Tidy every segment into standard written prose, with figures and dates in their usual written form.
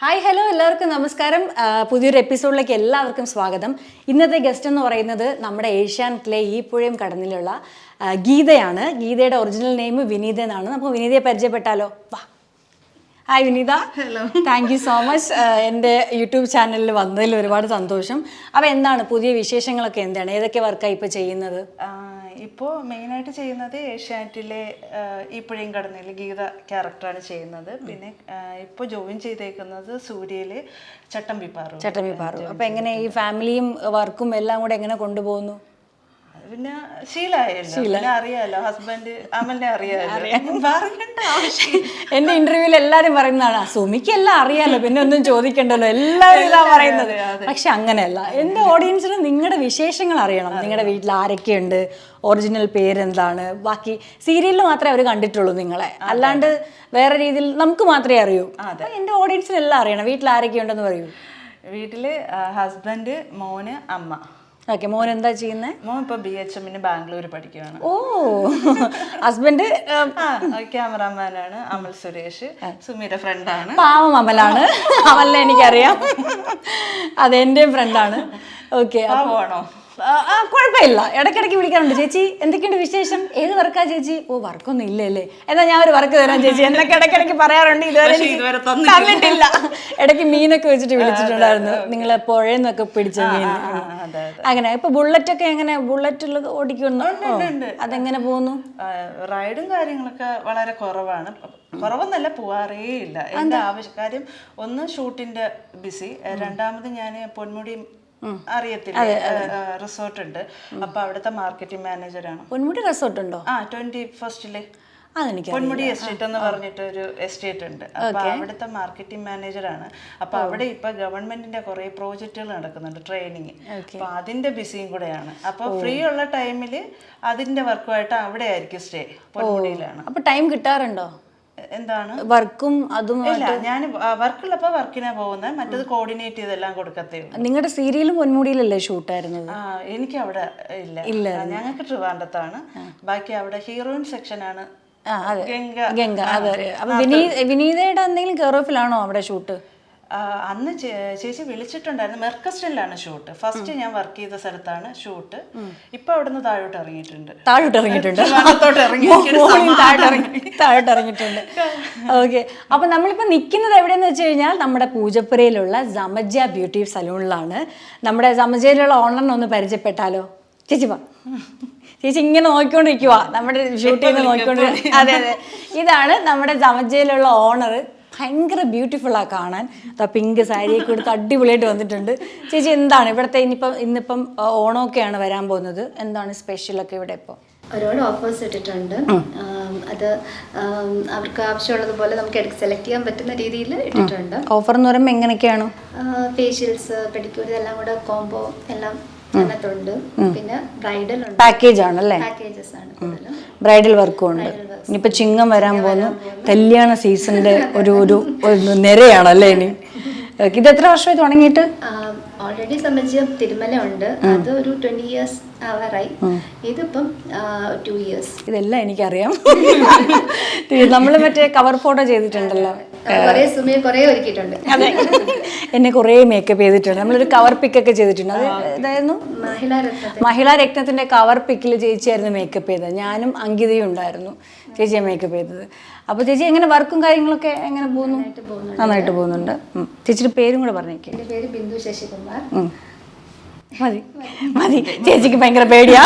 Hi hello എല്ലാവർക്കും നമസ്കാരം. പുതിയൊരു എപ്പിസോഡിലേക്ക് എല്ലാവർക്കും സ്വാഗതം. ഇന്നത്തെ ഗസ്റ്റ് എന്ന് പറയുന്നത് നമ്മുടെ ഏഷ്യാനെറ്റിലെ ഈ പുഴയും കടന്നിലുള്ള ഗീതയാണ്. ഗീതയുടെ ഒറിജിനൽ നെയിം വിനീത എന്നാണ്. നമുക്ക് വിനീതയെ പരിചയപ്പെട്ടാലോ? വാ. Hi Vineetha. Hello. Thank you so much എൻ്റെ യൂട്യൂബ് ചാനലിൽ വന്നതിൽ ഒരുപാട് സന്തോഷം. അപ്പോൾ എന്താണ് പുതിയ വിശേഷങ്ങളൊക്കെ, എന്താണ്, ഏതൊക്കെ വർക്കാണ് ഇപ്പോൾ ചെയ്യുന്നത്? ഇപ്പോൾ മെയിനായിട്ട് ചെയ്യുന്നത് ഏഷ്യാനെറ്റിലെ ഈ പുഴയും കടന്നിൽ ഗീത ക്യാരക്ടറാണ് ചെയ്യുന്നത്. പിന്നെ ഇപ്പോൾ ജോയിൻ ചെയ്തേക്കുന്നത് സൂര്യയിൽ ചട്ടമ്പിപ്പാറു. അപ്പോൾ എങ്ങനെ ഈ ഫാമിലിയും വർക്കും എല്ലാം കൂടെ എങ്ങനെ കൊണ്ടുപോകുന്നു? പിന്നെ ശീലമായല്ലോ, അറിയാലോ, ഹസ്ബൻഡ് അമലിനെ അറിയാലോ. എന്റെ ഇന്റർവ്യൂവിൽ എല്ലാരും പറയുന്നതാണ് സുമിക്കെല്ലാം അറിയാലോ, പിന്നെ ഒന്നും ചോദിക്കണ്ടല്ലോ, എല്ലാവരും ഇതാ പറയുന്നത്. പക്ഷെ അങ്ങനെയല്ല, എന്റെ ഓഡിയൻസിന് നിങ്ങളുടെ വിശേഷങ്ങൾ അറിയണം. നിങ്ങളുടെ വീട്ടിൽ ആരൊക്കെയുണ്ട്, ഒറിജിനൽ പേരെന്താണ്, ബാക്കി സീരിയലിൽ മാത്രമേ അവർ കണ്ടിട്ടുള്ളൂ നിങ്ങളെ, അല്ലാണ്ട് വേറെ രീതിയിൽ നമുക്ക് മാത്രമേ അറിയൂ. എന്റെ ഓഡിയൻസിന് എല്ലാം അറിയണം. വീട്ടിൽ ആരൊക്കെയുണ്ടെന്ന് പറയൂ. വീട്ടില് ഹസ്ബൻഡ്, മോന്, അമ്മ. ഓക്കെ. മോൻ എന്താ ചെയ്യുന്നത്? മോൻ ഇപ്പൊ BHM ബാംഗ്ലൂർ പഠിക്കുകയാണ്. ഓ. ഹസ്ബൻഡ് ക്യാമറാമാനാണ്. അമൽ സുരേഷ് സുമിയുടെ ഫ്രണ്ടാണ്. പാവം അമലാണ്. അമലിനെ എനിക്കറിയാം, അതെന്റെയും ഫ്രണ്ടാണ്. ഓക്കെ. ആണോ? കുഴപ്പമില്ല, ഇടയ്ക്കിടയ്ക്ക് വിളിക്കാറുണ്ട്. ചേച്ചി എന്തൊക്കെയുണ്ട് വിശേഷം, ഏത് വർക്കാ ചേച്ചി? ഓ, വർക്കൊന്നും ഇല്ലല്ലേ, എന്നാ ഞാൻ ഒരു വർക്ക് തരാം ചേച്ചി എന്നൊക്കെ ഇടയ്ക്കിടയ്ക്ക് പറയാറുണ്ട്. ഇതുവരെ തന്നിട്ടില്ല. ഇടയ്ക്ക് മീനൊക്കെ വെച്ചിട്ട് വിളിച്ചിട്ടുണ്ടായിരുന്നു, നിങ്ങളെ പുഴയെന്നൊക്കെ പിടിച്ച മീൻ. അങ്ങനെ ഇപ്പൊ ബുള്ളറ്റൊക്കെ എങ്ങനെ, ബുള്ളറ്റിൽ ഓടിക്കുന്നു? അതെങ്ങനെ പോകുന്നു? റൈഡും കാര്യങ്ങളൊക്കെ വളരെ കുറവാണ്. കുറവെന്നല്ല, പോവാറേ ഇല്ല. എന്റെ ആവശ്യക്കാര്യം ഒന്ന് ഷൂട്ടിന്റെ ബിസി, രണ്ടാമത് ഞാൻ പൊന്മുടി അറിയത്തില്ല, റിസോർട്ട് ഉണ്ട്. അപ്പൊ അവിടുത്തെ മാർക്കറ്റിംഗ് മാനേജറാണ്. പൊന്മുടി റിസോർട്ട് ഉണ്ടോ? 21st പൊന്മുടി എസ്റ്റേറ്റ് എന്ന് പറഞ്ഞിട്ട് ഒരു എസ്റ്റേറ്റ് ഉണ്ട്. അപ്പൊ അവിടുത്തെ മാർക്കറ്റിംഗ് മാനേജറാണ്. അപ്പൊ അവിടെ ഇപ്പൊ ഗവൺമെന്റിന്റെ കുറെ പ്രോജക്റ്റുകൾ നടക്കുന്നുണ്ട്, ട്രെയിനിങ്. അപ്പൊ അതിന്റെ ബിസിയും കൂടെയാണ്. അപ്പൊ ഫ്രീ ഉള്ള ടൈമില് അതിന്റെ വർക്കുമായിട്ട് അവിടെ ആയിരിക്കും സ്റ്റേ, പൊന്മുടിയിലാണ്. അപ്പൊ ടൈം കിട്ടാറുണ്ടോ? എന്താണ് വർക്കും അതും? ഇല്ല, ഞാൻ വർക്കുള്ളപ്പോ വർക്കിനാ പോകുന്നത്, മറ്റത് കോർഡിനേറ്റ് ചെയ്തെല്ലാം കൊടുക്കത്തേ. നിങ്ങളുടെ സീരിയലും പൊന്മുടിയിലല്ലേ ഷൂട്ടായിരുന്നത്? എനിക്ക് അവിടെ ഇല്ല, ഞങ്ങൾക്ക് ട്രിവാൻഡ്രത്താണ്. ബാക്കി അവിടെ ഹീറോയിൻ സെക്ഷനാണ് ഗംഗ. അതെ. അപ്പൊ വിനീതയുടെ എന്തെങ്കിലും കെയർ ഓഫിലാണോ അവിടെ ഷൂട്ട്? അന്ന് ചേച്ചി വിളിച്ചിട്ടുണ്ടായിരുന്നു. മെർക്കസ്റ്റനിലാണ് ഷൂട്ട്. ഫസ്റ്റ് ഞാൻ വർക്ക് ചെയ്ത സ്ഥലത്താണ് ഷൂട്ട്. ഇപ്പൊ അവിടുന്ന് താഴോട്ട് ഇറങ്ങിയിട്ടുണ്ട്. ഓക്കെ. അപ്പൊ നമ്മളിപ്പോ നിൽക്കുന്നത് എവിടെയെന്ന് വെച്ച് കഴിഞ്ഞാൽ നമ്മുടെ പൂജപ്പുരയിലുള്ള സമജ ബ്യൂട്ടി സലൂണിലാണ്. നമ്മുടെ സമജയിലുള്ള ഓണറിനെ ഒന്ന് പരിചയപ്പെട്ടാലോ? ചേച്ചി വാ. ചേച്ചി ഇങ്ങനെ നോക്കിക്കൊണ്ടിരിക്കുക, നമ്മുടെ ഷൂട്ട് ചെയ്യുന്ന നോക്കിക്കൊണ്ട്. അതെ അതെ, ഇതാണ് നമ്മുടെ സമജയിലുള്ള ഓണർ. ഭയങ്കര ബ്യൂട്ടിഫുള്ളാണ് കാണാൻ. പിങ്ക് സാരിയൊക്കെ കൊടുത്ത് അടിപൊളിയായിട്ട് വന്നിട്ടുണ്ട്. ചേച്ചി എന്താണ് ഇവിടുത്തെ ഇന്നിപ്പം ഓണമൊക്കെയാണ് വരാൻ പോകുന്നത്, എന്താണ് സ്പെഷ്യലൊക്കെ ഇവിടെ? ഇപ്പോൾ ഒരുപാട് ഓഫേഴ്സ് ഇട്ടിട്ടുണ്ട്. അത് അവർക്ക് ആവശ്യമുള്ളതുപോലെ നമുക്ക് സെലക്ട് ചെയ്യാൻ പറ്റുന്ന രീതിയിൽ ഇട്ടിട്ടുണ്ട്. ഓഫർ എന്ന് പറയുമ്പോൾ എങ്ങനെയൊക്കെയാണ്? ഫേഷ്യൽസ്, പെഡിക്യൂർ, ഇതെല്ലാം കൂടെ കോംബോ എല്ലാം അതിനകത്തുണ്ട്. പിന്നെ ബ്രൈഡൽ പാക്കേജ് ആണല്ലേ? പാക്കേജസ് ആണ് കൂടുതലും. ബ്രൈഡൽ വർക്കും ഉണ്ട്. ഇനിയിപ്പോൾ ചിങ്ങം വരാൻ പോകുന്നു, കല്യാണ സീസണിന്റെ ഒരു നിരയാണല്ലേ ഇനി. ഇത് എത്ര വർഷമായി തുടങ്ങിയിട്ട്? ഓൾറെഡി സമജം തിരുമല ഉണ്ട്, അത് ഒരു 20 years ആവാറായി. ഇതിപ്പം 2 years. ഇതെല്ലാം എനിക്കറിയാം. നമ്മൾ മറ്റേ കവർ ഫോട്ടോ ചെയ്തിട്ടുണ്ടല്ലോ, അതെ, എന്നെ കുറേ മേക്കപ്പ് ചെയ്തിട്ടുണ്ട്. നമ്മളൊരു കവർ പിക്കൊക്കെ ചെയ്തിട്ടുണ്ട്. അത് ഇതായിരുന്നു മഹിളാ രത്നത്തിന്റെ കവർ പിക്കിൽ ചേച്ചിയായിരുന്നു മേക്കപ്പ് ചെയ്തത്. ഞാനും അങ്കിതയും ഉണ്ടായിരുന്നു ചേച്ചിയെ മേക്കപ്പ് ചെയ്തത്. അപ്പോൾ ചേച്ചി എങ്ങനെ വർക്കും കാര്യങ്ങളൊക്കെ എങ്ങനെ പോകുന്നു? നന്നായിട്ട് പോകുന്നുണ്ട്. ചേച്ചിയുടെ പേരും കൂടെ പറഞ്ഞേക്കും. എൻ്റെ പേര് ബിന്ദു ശശികുമാർ. മതി, ചേച്ചിക്ക് ഭയങ്കര പേടിയാ.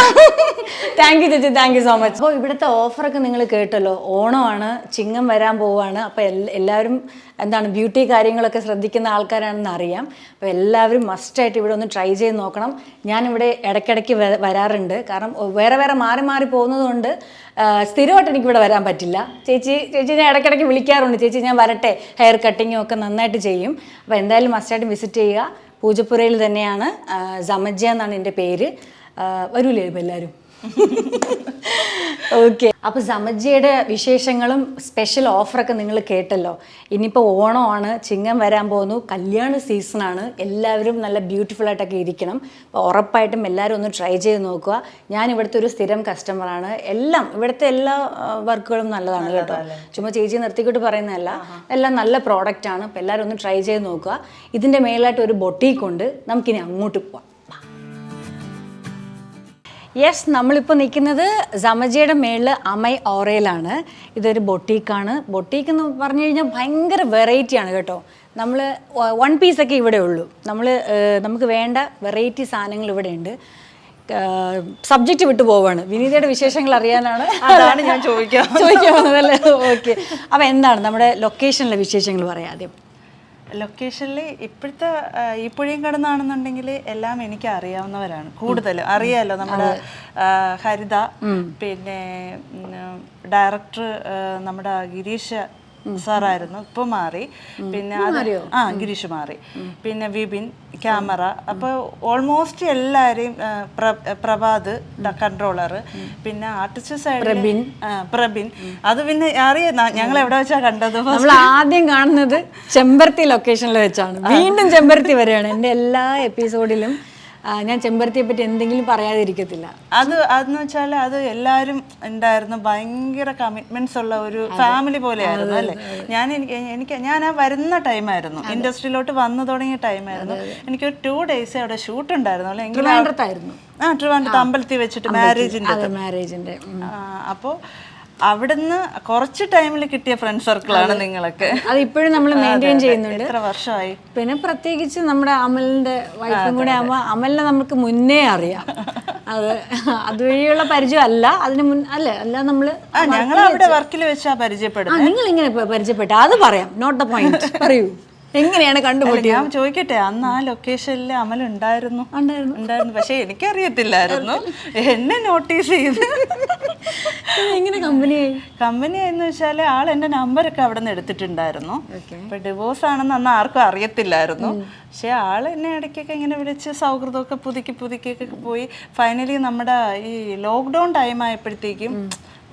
താങ്ക് യു ചേച്ചി, താങ്ക് യു സോ മച്ച്. അപ്പോൾ ഇവിടുത്തെ ഓഫറൊക്കെ നിങ്ങൾ കേട്ടല്ലോ. ഓണമാണ്, ചിങ്ങം വരാൻ പോവാണ്. അപ്പോൾ എല്ലാവരും എന്താണ് ബ്യൂട്ടി കാര്യങ്ങളൊക്കെ ശ്രദ്ധിക്കുന്ന ആൾക്കാരാണെന്ന് അറിയാം. അപ്പോൾ എല്ലാവരും മസ്റ്റായിട്ട് ഇവിടെ ഒന്ന് ട്രൈ ചെയ്ത് നോക്കണം. ഞാനിവിടെ ഇടയ്ക്കിടയ്ക്ക് വരാറുണ്ട്, കാരണം വേറെ മാറി പോകുന്നത് കൊണ്ട് സ്ഥിരമായിട്ട് എനിക്കിവിടെ വരാൻ പറ്റില്ല. ചേച്ചി ഞാൻ ഇടയ്ക്കിടയ്ക്ക് വിളിക്കാറുണ്ട്, ചേച്ചി ഞാൻ വരട്ടെ, ഹെയർ കട്ടിങ്ങും ഒക്കെ നന്നായിട്ട് ചെയ്യും. അപ്പോൾ എന്തായാലും മസ്റ്റായിട്ട് വിസിറ്റ് ചെയ്യുക. പൂജപ്പുരയിൽ തന്നെയാണ്, സമജ എന്നാണ് എൻ്റെ പേര്. വരൂലേ ഇപ്പം എല്ലാവരും? ഓക്കെ, അപ്പോൾ സമജ്ജിയുടെ വിശേഷങ്ങളും സ്പെഷ്യൽ ഓഫറൊക്കെ നിങ്ങൾ കേട്ടല്ലോ. ഇനിയിപ്പോൾ ഓണമാണ്, ചിങ്ങം വരാൻ പോകുന്നു, കല്യാണ സീസണാണ്. എല്ലാവരും നല്ല ബ്യൂട്ടിഫുൾ ആയിട്ടൊക്കെ ഇരിക്കണം. അപ്പോൾ ഉറപ്പായിട്ടും എല്ലാവരും ഒന്ന് ട്രൈ ചെയ്ത് നോക്കുക. ഞാൻ ഇവിടുത്തെ ഒരു സ്ഥിരം കസ്റ്റമറാണ്. എല്ലാം ഇവിടുത്തെ എല്ലാ വർക്കുകളും നല്ലതാണ് കേട്ടോ. ചുമ്മാ ചേച്ചി നിർത്തിക്കൊണ്ട് പറയുന്നതല്ല, എല്ലാം നല്ല പ്രോഡക്റ്റാണ്. അപ്പോൾ എല്ലാവരും ഒന്ന് ട്രൈ ചെയ്ത് നോക്കുക. ഇതിൻ്റെ മേലായിട്ട് ഒരു ബൊട്ടീക്കുണ്ട്, നമുക്കിനി അങ്ങോട്ട് പോവാം. യെസ്, നമ്മളിപ്പോൾ നിൽക്കുന്നത് സമജിയുടെ മേളിൽ അമൈ ഓറയിലാണ്. ഇതൊരു ബൊട്ടീക്കാണ്. ബൊട്ടീക്ക് എന്ന് പറഞ്ഞു കഴിഞ്ഞാൽ ഭയങ്കര വെറൈറ്റിയാണ് കേട്ടോ. നമ്മൾ 1 പീസൊക്കെ ഇവിടെ ഉള്ളൂ. നമുക്ക് വേണ്ട വെറൈറ്റി സാധനങ്ങൾ ഇവിടെ ഉണ്ട്. സബ്ജക്റ്റ് വിട്ടു പോവാണ്. വിനീതയുടെ വിശേഷങ്ങൾ അറിയാനാണ് അതാണ് ഞാൻ ചോദിക്കാൻ വന്നതല്ലേ. ഓക്കെ, അപ്പോൾ എന്താണ് നമ്മുടെ ലൊക്കേഷനിലെ വിശേഷങ്ങൾ പറയാം ആദ്യം. ലൊക്കേഷനിൽ ഇപ്പോഴത്തെ ഈ പുഴയും കടന്നാണെന്നുണ്ടെങ്കിൽ എല്ലാം എനിക്ക് അറിയാവുന്നവരാണ് കൂടുതലും. അറിയാലോ, നമ്മുടെ ഹരിത, പിന്നെ ഡയറക്ടർ നമ്മുടെ ഗിരീഷ് സാറായിരുന്നു, ഇപ്പൊ മാറി. പിന്നെ ഗിരീഷ് മാറി. പിന്നെ വിപിൻ ക്യാമറ. അപ്പോൾ ഓൾമോസ്റ്റ് എല്ലാവരെയും, പ്രഭാത് കൺട്രോളർ, പിന്നെ ആർട്ടിസ്റ്റ് സൈഡ് പ്രബിൻ. അത് പിന്നെ അറിയാം ഞങ്ങൾ എവിടെ വെച്ചാ കണ്ടത്. നമ്മൾ ആദ്യം കാണുന്നത് ചെമ്പരത്തി ലൊക്കേഷനിൽ വെച്ചാണ്. വീണ്ടും ചെമ്പരത്തി വരെയാണ്. എൻ്റെ എല്ലാ എപ്പിസോഡിലും ഞാൻ ചെമ്പരത്തിയെ പറ്റി എന്തെങ്കിലും പറയാതിരിക്കത്തില്ല. അതെന്ന് വെച്ചാൽ അത് എല്ലാവരും ഉണ്ടായിരുന്നു. ഭയങ്കര കമ്മിറ്റ്മെന്റ്സ് ഉള്ള ഒരു ഫാമിലി പോലെയായിരുന്നു അല്ലേ. ഞാൻ ആ വരുന്ന ടൈമായിരുന്നു, ഇൻഡസ്ട്രിയിലോട്ട് വന്നു തുടങ്ങിയ ടൈമായിരുന്നു. എനിക്കൊരു 2 days അവിടെ ഷൂട്ട് ഉണ്ടായിരുന്നു. അല്ലെങ്കിൽ ട്രിവാൻഡ്രത്ത് അമ്പലത്തിൽ വെച്ചിട്ട് മാരേജിന്റെ. അപ്പോൾ അവിടുന്ന് കുറച്ച് ടൈമിൽ കിട്ടിയ ഫ്രണ്ട് സർക്കിളാണ് നിങ്ങളൊക്കെ. അത് ഇപ്പോഴും നമ്മൾ മെയിൻറ്റെയിൻ ചെയ്യുന്നുണ്ട്. എത്ര വർഷമായി? പിന്നെ പ്രത്യേകിച്ച് നമ്മുടെ അമലിന്റെ വൈഫും കൂടെ ആകുമ്പോൾ അമലിനെ നമുക്ക് മുന്നേ അറിയാം. അതുവഴിയുള്ള പരിചയം അല്ല, അതിന് അല്ല നമ്മള് ഞങ്ങൾ അവിടെ വർക്കിൽ വെച്ചാ പരിചയപ്പെടുന്നത്. നിങ്ങൾ ഇങ്ങനെ പരിചയപ്പെട്ട അത് പറയാം, നോട്ട് ദ പോയിന്റ്. പറയൂ, എങ്ങനെയാണ് കണ്ടുപിടിച്ചത്? ഞാൻ ചോദിക്കട്ടെ, അന്ന് ആ ലൊക്കേഷനിൽ അമൽ ഉണ്ടായിരുന്നു. പക്ഷെ എനിക്കറിയത്തില്ലായിരുന്നു. എന്നെ നോട്ടീസ് ചെയ്ത് എങ്ങനെ കമ്പനി എന്ന് വെച്ചാൽ ആൾ എൻ്റെ നമ്പറൊക്കെ അവിടെ നിന്ന് എടുത്തിട്ടുണ്ടായിരുന്നു. ഇപ്പൊ ഡിവോഴ്സ് ആണെന്ന് അന്ന് ആർക്കും അറിയത്തില്ലായിരുന്നു. പക്ഷെ ആൾ എന്നെ ഇടയ്ക്കൊക്കെ ഇങ്ങനെ വിളിച്ച് സൗഹൃദമൊക്കെ പുതുക്കിയൊക്കെ പോയി. ഫൈനലി നമ്മുടെ ഈ ലോക്ക്ഡൗൺ ടൈം ആയപ്പോഴത്തേക്കും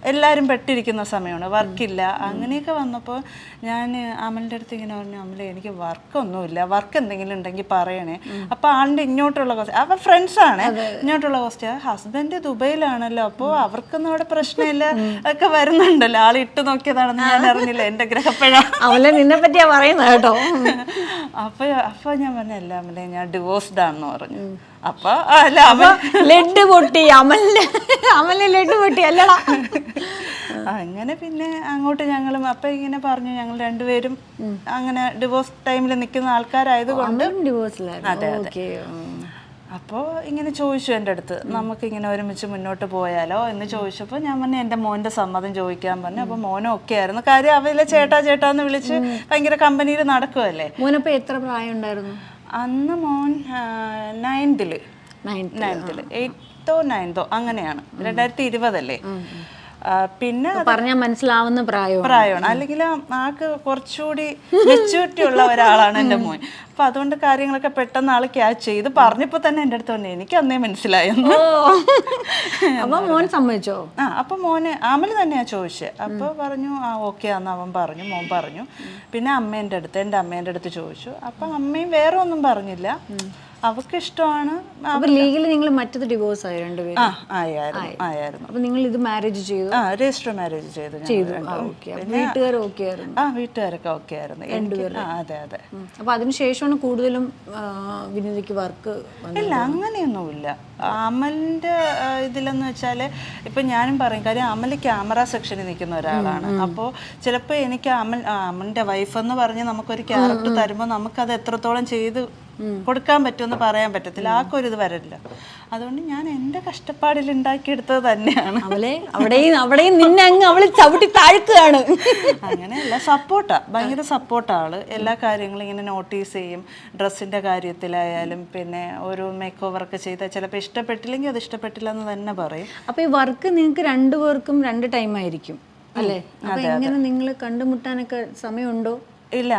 എല്ലാവരും പെട്ടിരിക്കുന്ന സമയമാണ്, വർക്കില്ല. അങ്ങനെയൊക്കെ വന്നപ്പോൾ ഞാൻ അമലിൻ്റെ അടുത്ത് ഇങ്ങനെ പറഞ്ഞു, അമലെ എനിക്ക് വർക്കൊന്നുമില്ല, വർക്ക് എന്തെങ്കിലും ഉണ്ടെങ്കിൽ പറയണേ. അപ്പോൾ ആളിൻ്റെ ഇങ്ങോട്ടുള്ള ക്വസ്റ്റ്യൻ, അപ്പോൾ ഫ്രണ്ട്സാണ്, ഇങ്ങോട്ടുള്ള ക്വസ്റ്റ്യൻ, ഹസ്ബൻഡ് ദുബൈയിലാണല്ലോ, അപ്പോൾ അവർക്കൊന്നും അവിടെ പ്രശ്നമില്ല ഒക്കെ വരുന്നുണ്ടല്ലോ. ആൾ ഇട്ട് നോക്കിയതാണെന്ന് ഞാൻ അറിഞ്ഞില്ല, എൻ്റെ ഗ്രഹപ്പഴ അവലെ നിന്നെ പറ്റിയാ പറയുന്നത് കേട്ടോ. അപ്പോൾ ഞാൻ പറഞ്ഞു, അല്ല അമലെ ഞാൻ ഡിവോഴ്സ്ഡ് ആണെന്ന് പറഞ്ഞു. അപ്പൊ ലഡ് പൊട്ടി, അമലിന്റെ ലഡ് പൊട്ടി അല്ലടാ. അങ്ങനെ പിന്നെ അങ്ങോട്ട് ഞങ്ങളും അപ്പൊ ഇങ്ങനെ പറഞ്ഞു, ഞങ്ങൾ രണ്ടുപേരും അങ്ങനെ ഡിവോഴ്സ് ടൈമിൽ നിൽക്കുന്ന ആൾക്കാരായതുകൊണ്ട്. അതെ അതെ. അപ്പോൾ ഇങ്ങനെ ചോദിച്ചു എൻ്റെ അടുത്ത്, നമുക്കിങ്ങനെ ഒരുമിച്ച് മുന്നോട്ട് പോയാലോ എന്ന് ചോദിച്ചപ്പോൾ ഞാൻ പറഞ്ഞു എൻ്റെ മോൻ്റെ സമ്മതം ചോദിക്കാൻ പറഞ്ഞു. അപ്പോൾ മോനും ഒക്കെ ആയിരുന്നു. കാര്യം അവരെ ചേട്ടാന്ന് വിളിച്ച് ഭയങ്കര കമ്പനിയിൽ നടക്കുമല്ലേ. മോനപ്പോൾ എത്ര പ്രായം ഉണ്ടായിരുന്നു അന്ന്? മോൻ 9th 8th 9th അങ്ങനെയാണ്. 2020 അല്ലേ. പിന്നെ പറഞ്ഞാൽ മനസ്സിലാവുന്ന പ്രായമാണ്. അല്ലെങ്കിൽ ആൾക്ക് കുറച്ചുകൂടി മെച്യൂരിറ്റി ഉള്ള ഒരാളാണ് എൻ്റെ മോൻ. അപ്പൊ അതുകൊണ്ട് കാര്യങ്ങളൊക്കെ പെട്ടെന്ന് ആൾ ക്യാച്ച് ചെയ്ത് പറഞ്ഞപ്പോ തന്നെ എൻ്റെ അടുത്ത് പറഞ്ഞു, എനിക്ക് അന്നേ മനസ്സിലായിരുന്നു. അപ്പൊ മോൻ സമ്മതിച്ചോ? അപ്പൊ മോന് അമൽ തന്നെയാ ചോദിച്ചത്. അപ്പൊ പറഞ്ഞു ഓക്കെ ആന്ന് അവൻ പറഞ്ഞു, മോൻ പറഞ്ഞു. പിന്നെ എൻ്റെ അമ്മേൻ്റെ അടുത്ത് ചോദിച്ചു. അപ്പൊ അമ്മയും വേറെ ഒന്നും പറഞ്ഞില്ല, അവർക്ക് ഇഷ്ടമാണ്. ലീഗലി നിങ്ങൾ മറ്റത് ഡിവോഴ്സ് ആയി രണ്ടുപേരും? ആയിരുന്നു. അപ്പൊ നിങ്ങൾ ഇത് മാരേജ് ചെയ്തു? രജിസ്റ്റർ മാരേജ് ചെയ്തു. വീട്ടുകാരൊക്കെ ഓക്കെ ആയിരുന്നു. അതെ അതെ. അപ്പൊ അതിനുശേഷമാണ് കൂടുതലും വിനീതയ്ക്ക് വർക്ക്? ഇല്ല, അങ്ങനെയൊന്നുമില്ല. അമലിന്റെ ഇതിലെന്ന് വെച്ചാല് ഇപ്പൊ ഞാനും പറയും, കാര്യം അമൽ ക്യാമറ സെക്ഷനിൽ നിൽക്കുന്ന ഒരാളാണ്. അപ്പോൾ ചിലപ്പോൾ എനിക്ക് അമലിന്റെ വൈഫ് എന്ന് പറഞ്ഞ് നമുക്കൊരു ക്യാരക്ടർ തരുമ്പോൾ നമുക്കത് എത്രത്തോളം ചെയ്ത് കൊടുക്കാൻ പറ്റുമെന്ന് പറയാൻ പറ്റത്തില്ല. ആർക്കൊരിത് വരില്ല. അതുകൊണ്ട് ഞാൻ എൻ്റെ കഷ്ടപ്പാടിൽ ഉണ്ടാക്കിയെടുത്തത് തന്നെയാണ്. അവിടെയും നിന്നെ അങ്ങ് അവള് ചവിട്ടി താഴ്ത്തുകയാണ്. അങ്ങനെയല്ല, സപ്പോർട്ടാ, ഭയങ്കര സപ്പോർട്ടാ ആള്. എല്ലാ കാര്യങ്ങളും ഇങ്ങനെ നോട്ടീസ് ചെയ്യും. ഡ്രസ്സിന്റെ കാര്യത്തിലായാലും പിന്നെ ഒരു മേക്ക് ഓവറൊക്കെ ചെയ്താൽ ചിലപ്പോൾ ഇഷ്ടപ്പെട്ടില്ലെങ്കിൽ അത് ഇഷ്ടപ്പെട്ടില്ല എന്ന് തന്നെ പറയും. അപ്പൊ ഈ വർക്ക് നിങ്ങൾക്ക് രണ്ടുപേർക്കും 2 ടൈം ആയിരിക്കും അല്ലേ? അപ്പൊ എങ്ങനെ നിങ്ങൾ കണ്ടുമുട്ടാനൊക്കെ സമയമുണ്ടോ? ഇല്ല,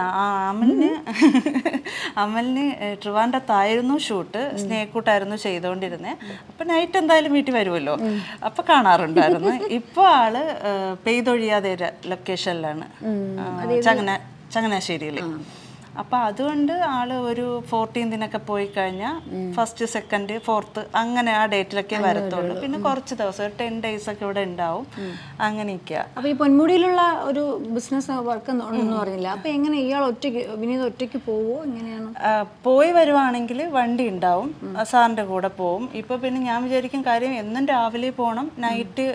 അമലിന് ട്രിവാൻഡ്രത്തായിരുന്നു ഷൂട്ട്, സ്നേഹക്കൂട്ടായിരുന്നു ചെയ്തുകൊണ്ടിരുന്നത്. അപ്പം നൈറ്റ് എന്തായാലും വീട്ടിൽ വരുമല്ലോ, അപ്പം കാണാറുണ്ടായിരുന്നു. ഇപ്പോൾ ആള് പെയ്തൊഴിയാതെ ലൊക്കേഷനിലാണ്, ചങ്ങനാശ്ശേരിയിൽ. അപ്പം അതുകൊണ്ട് ആള് ഒരു 14th പോയി കഴിഞ്ഞാൽ 1st, 2nd, 4th അങ്ങനെ ആ ഡേറ്റിലൊക്കെ വരത്തുള്ളൂ. പിന്നെ കുറച്ച് ദിവസം ഒരു 10 days ഒക്കെ ഇവിടെ ഉണ്ടാവും. അങ്ങനെയൊക്കെയാ. അപ്പൊ ഈ പൊന്മുടിയിലുള്ള ഒരു ബിസിനസ് വർക്ക് എന്ന് പറഞ്ഞില്ല, അപ്പൊ എങ്ങനെ ഇയാൾ വിനീത് ഒറ്റയ്ക്ക് പോവോ, എങ്ങനെയാണ്? പോയി വരുവാണെങ്കിൽ വണ്ടി ഉണ്ടാവും, സാറിൻ്റെ കൂടെ പോവും. ഇപ്പൊ പിന്നെ ഞാൻ വിചാരിക്കും കാര്യം എന്നും രാവിലെ പോകണം, നൈറ്റ്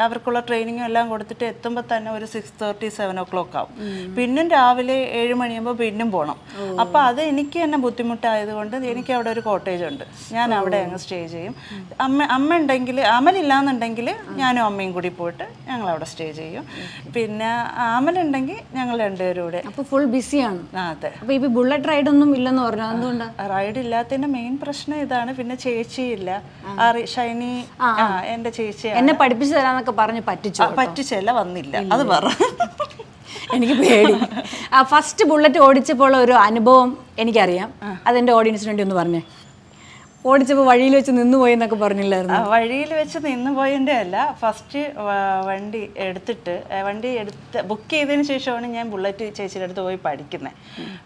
അവർക്കുള്ള ട്രെയിനിങ്ങും എല്ലാം കൊടുത്തിട്ട് എത്തുമ്പോൾ തന്നെ ഒരു 6:30, 7 o'clock ആവും. പിന്നും രാവിലെ 7 മണിയാകുമ്പോൾ പിന്നും പോകണം. അപ്പൊ അത് എനിക്ക് തന്നെ ബുദ്ധിമുട്ടായതുകൊണ്ട് എനിക്ക് അവിടെ ഒരു കോട്ടേജ് ഉണ്ട്, ഞാൻ അവിടെ അങ്ങ് സ്റ്റേ ചെയ്യും. അമ്മ ഉണ്ടെങ്കിൽ, അമലില്ലാന്നുണ്ടെങ്കിൽ ഞാനും അമ്മയും കൂടി പോയിട്ട് ഞങ്ങൾ അവിടെ സ്റ്റേ ചെയ്യും. പിന്നെ അമലുണ്ടെങ്കിൽ ഞങ്ങൾ രണ്ടുപേരും കൂടെ. അപ്പൊ ഫുൾ ബിസിയാണ്. അതെ. അപ്പൊ ഇപ്പൊ ബുള്ളറ്റ് റൈഡ് ഒന്നും ഇല്ലെന്ന് പറഞ്ഞു, എന്തുകൊണ്ടാ? റൈഡ് ഇല്ലാത്തതിന്റെ മെയിൻ പ്രശ്നം ഇതാണ്. പിന്നെ ചേച്ചിയില്ല, ഷൈനി എന്റെ ചേച്ചി എന്നെ പഠിപ്പിച്ചു തരാന്നൊക്കെ പറഞ്ഞ് പറ്റിച്ചല്ല, വന്നില്ല. അത് പറ. എനിക്ക് പേടി. ഫസ്റ്റ് ബുള്ളറ്റ് ഓടിച്ചപ്പോൾ ഒരു അനുഭവം എനിക്കറിയാം, അതെൻ്റെ ഓഡിയൻസിന് വേണ്ടി ഒന്ന് പറഞ്ഞേ. ഓടിച്ചപ്പോൾ വഴിയിൽ വെച്ച് നിന്നുപോയി എന്നൊക്കെ പറഞ്ഞില്ലായിരുന്നു? വഴിയിൽ വെച്ച് നിന്നുപോയതിൻ്റെ അല്ല, ഫസ്റ്റ് വണ്ടി ബുക്ക് ചെയ്തതിന് ശേഷമാണ് ഞാൻ ബുള്ളറ്റ് ചേച്ചിയുടെ അടുത്ത് പോയി പഠിക്കുന്നത്.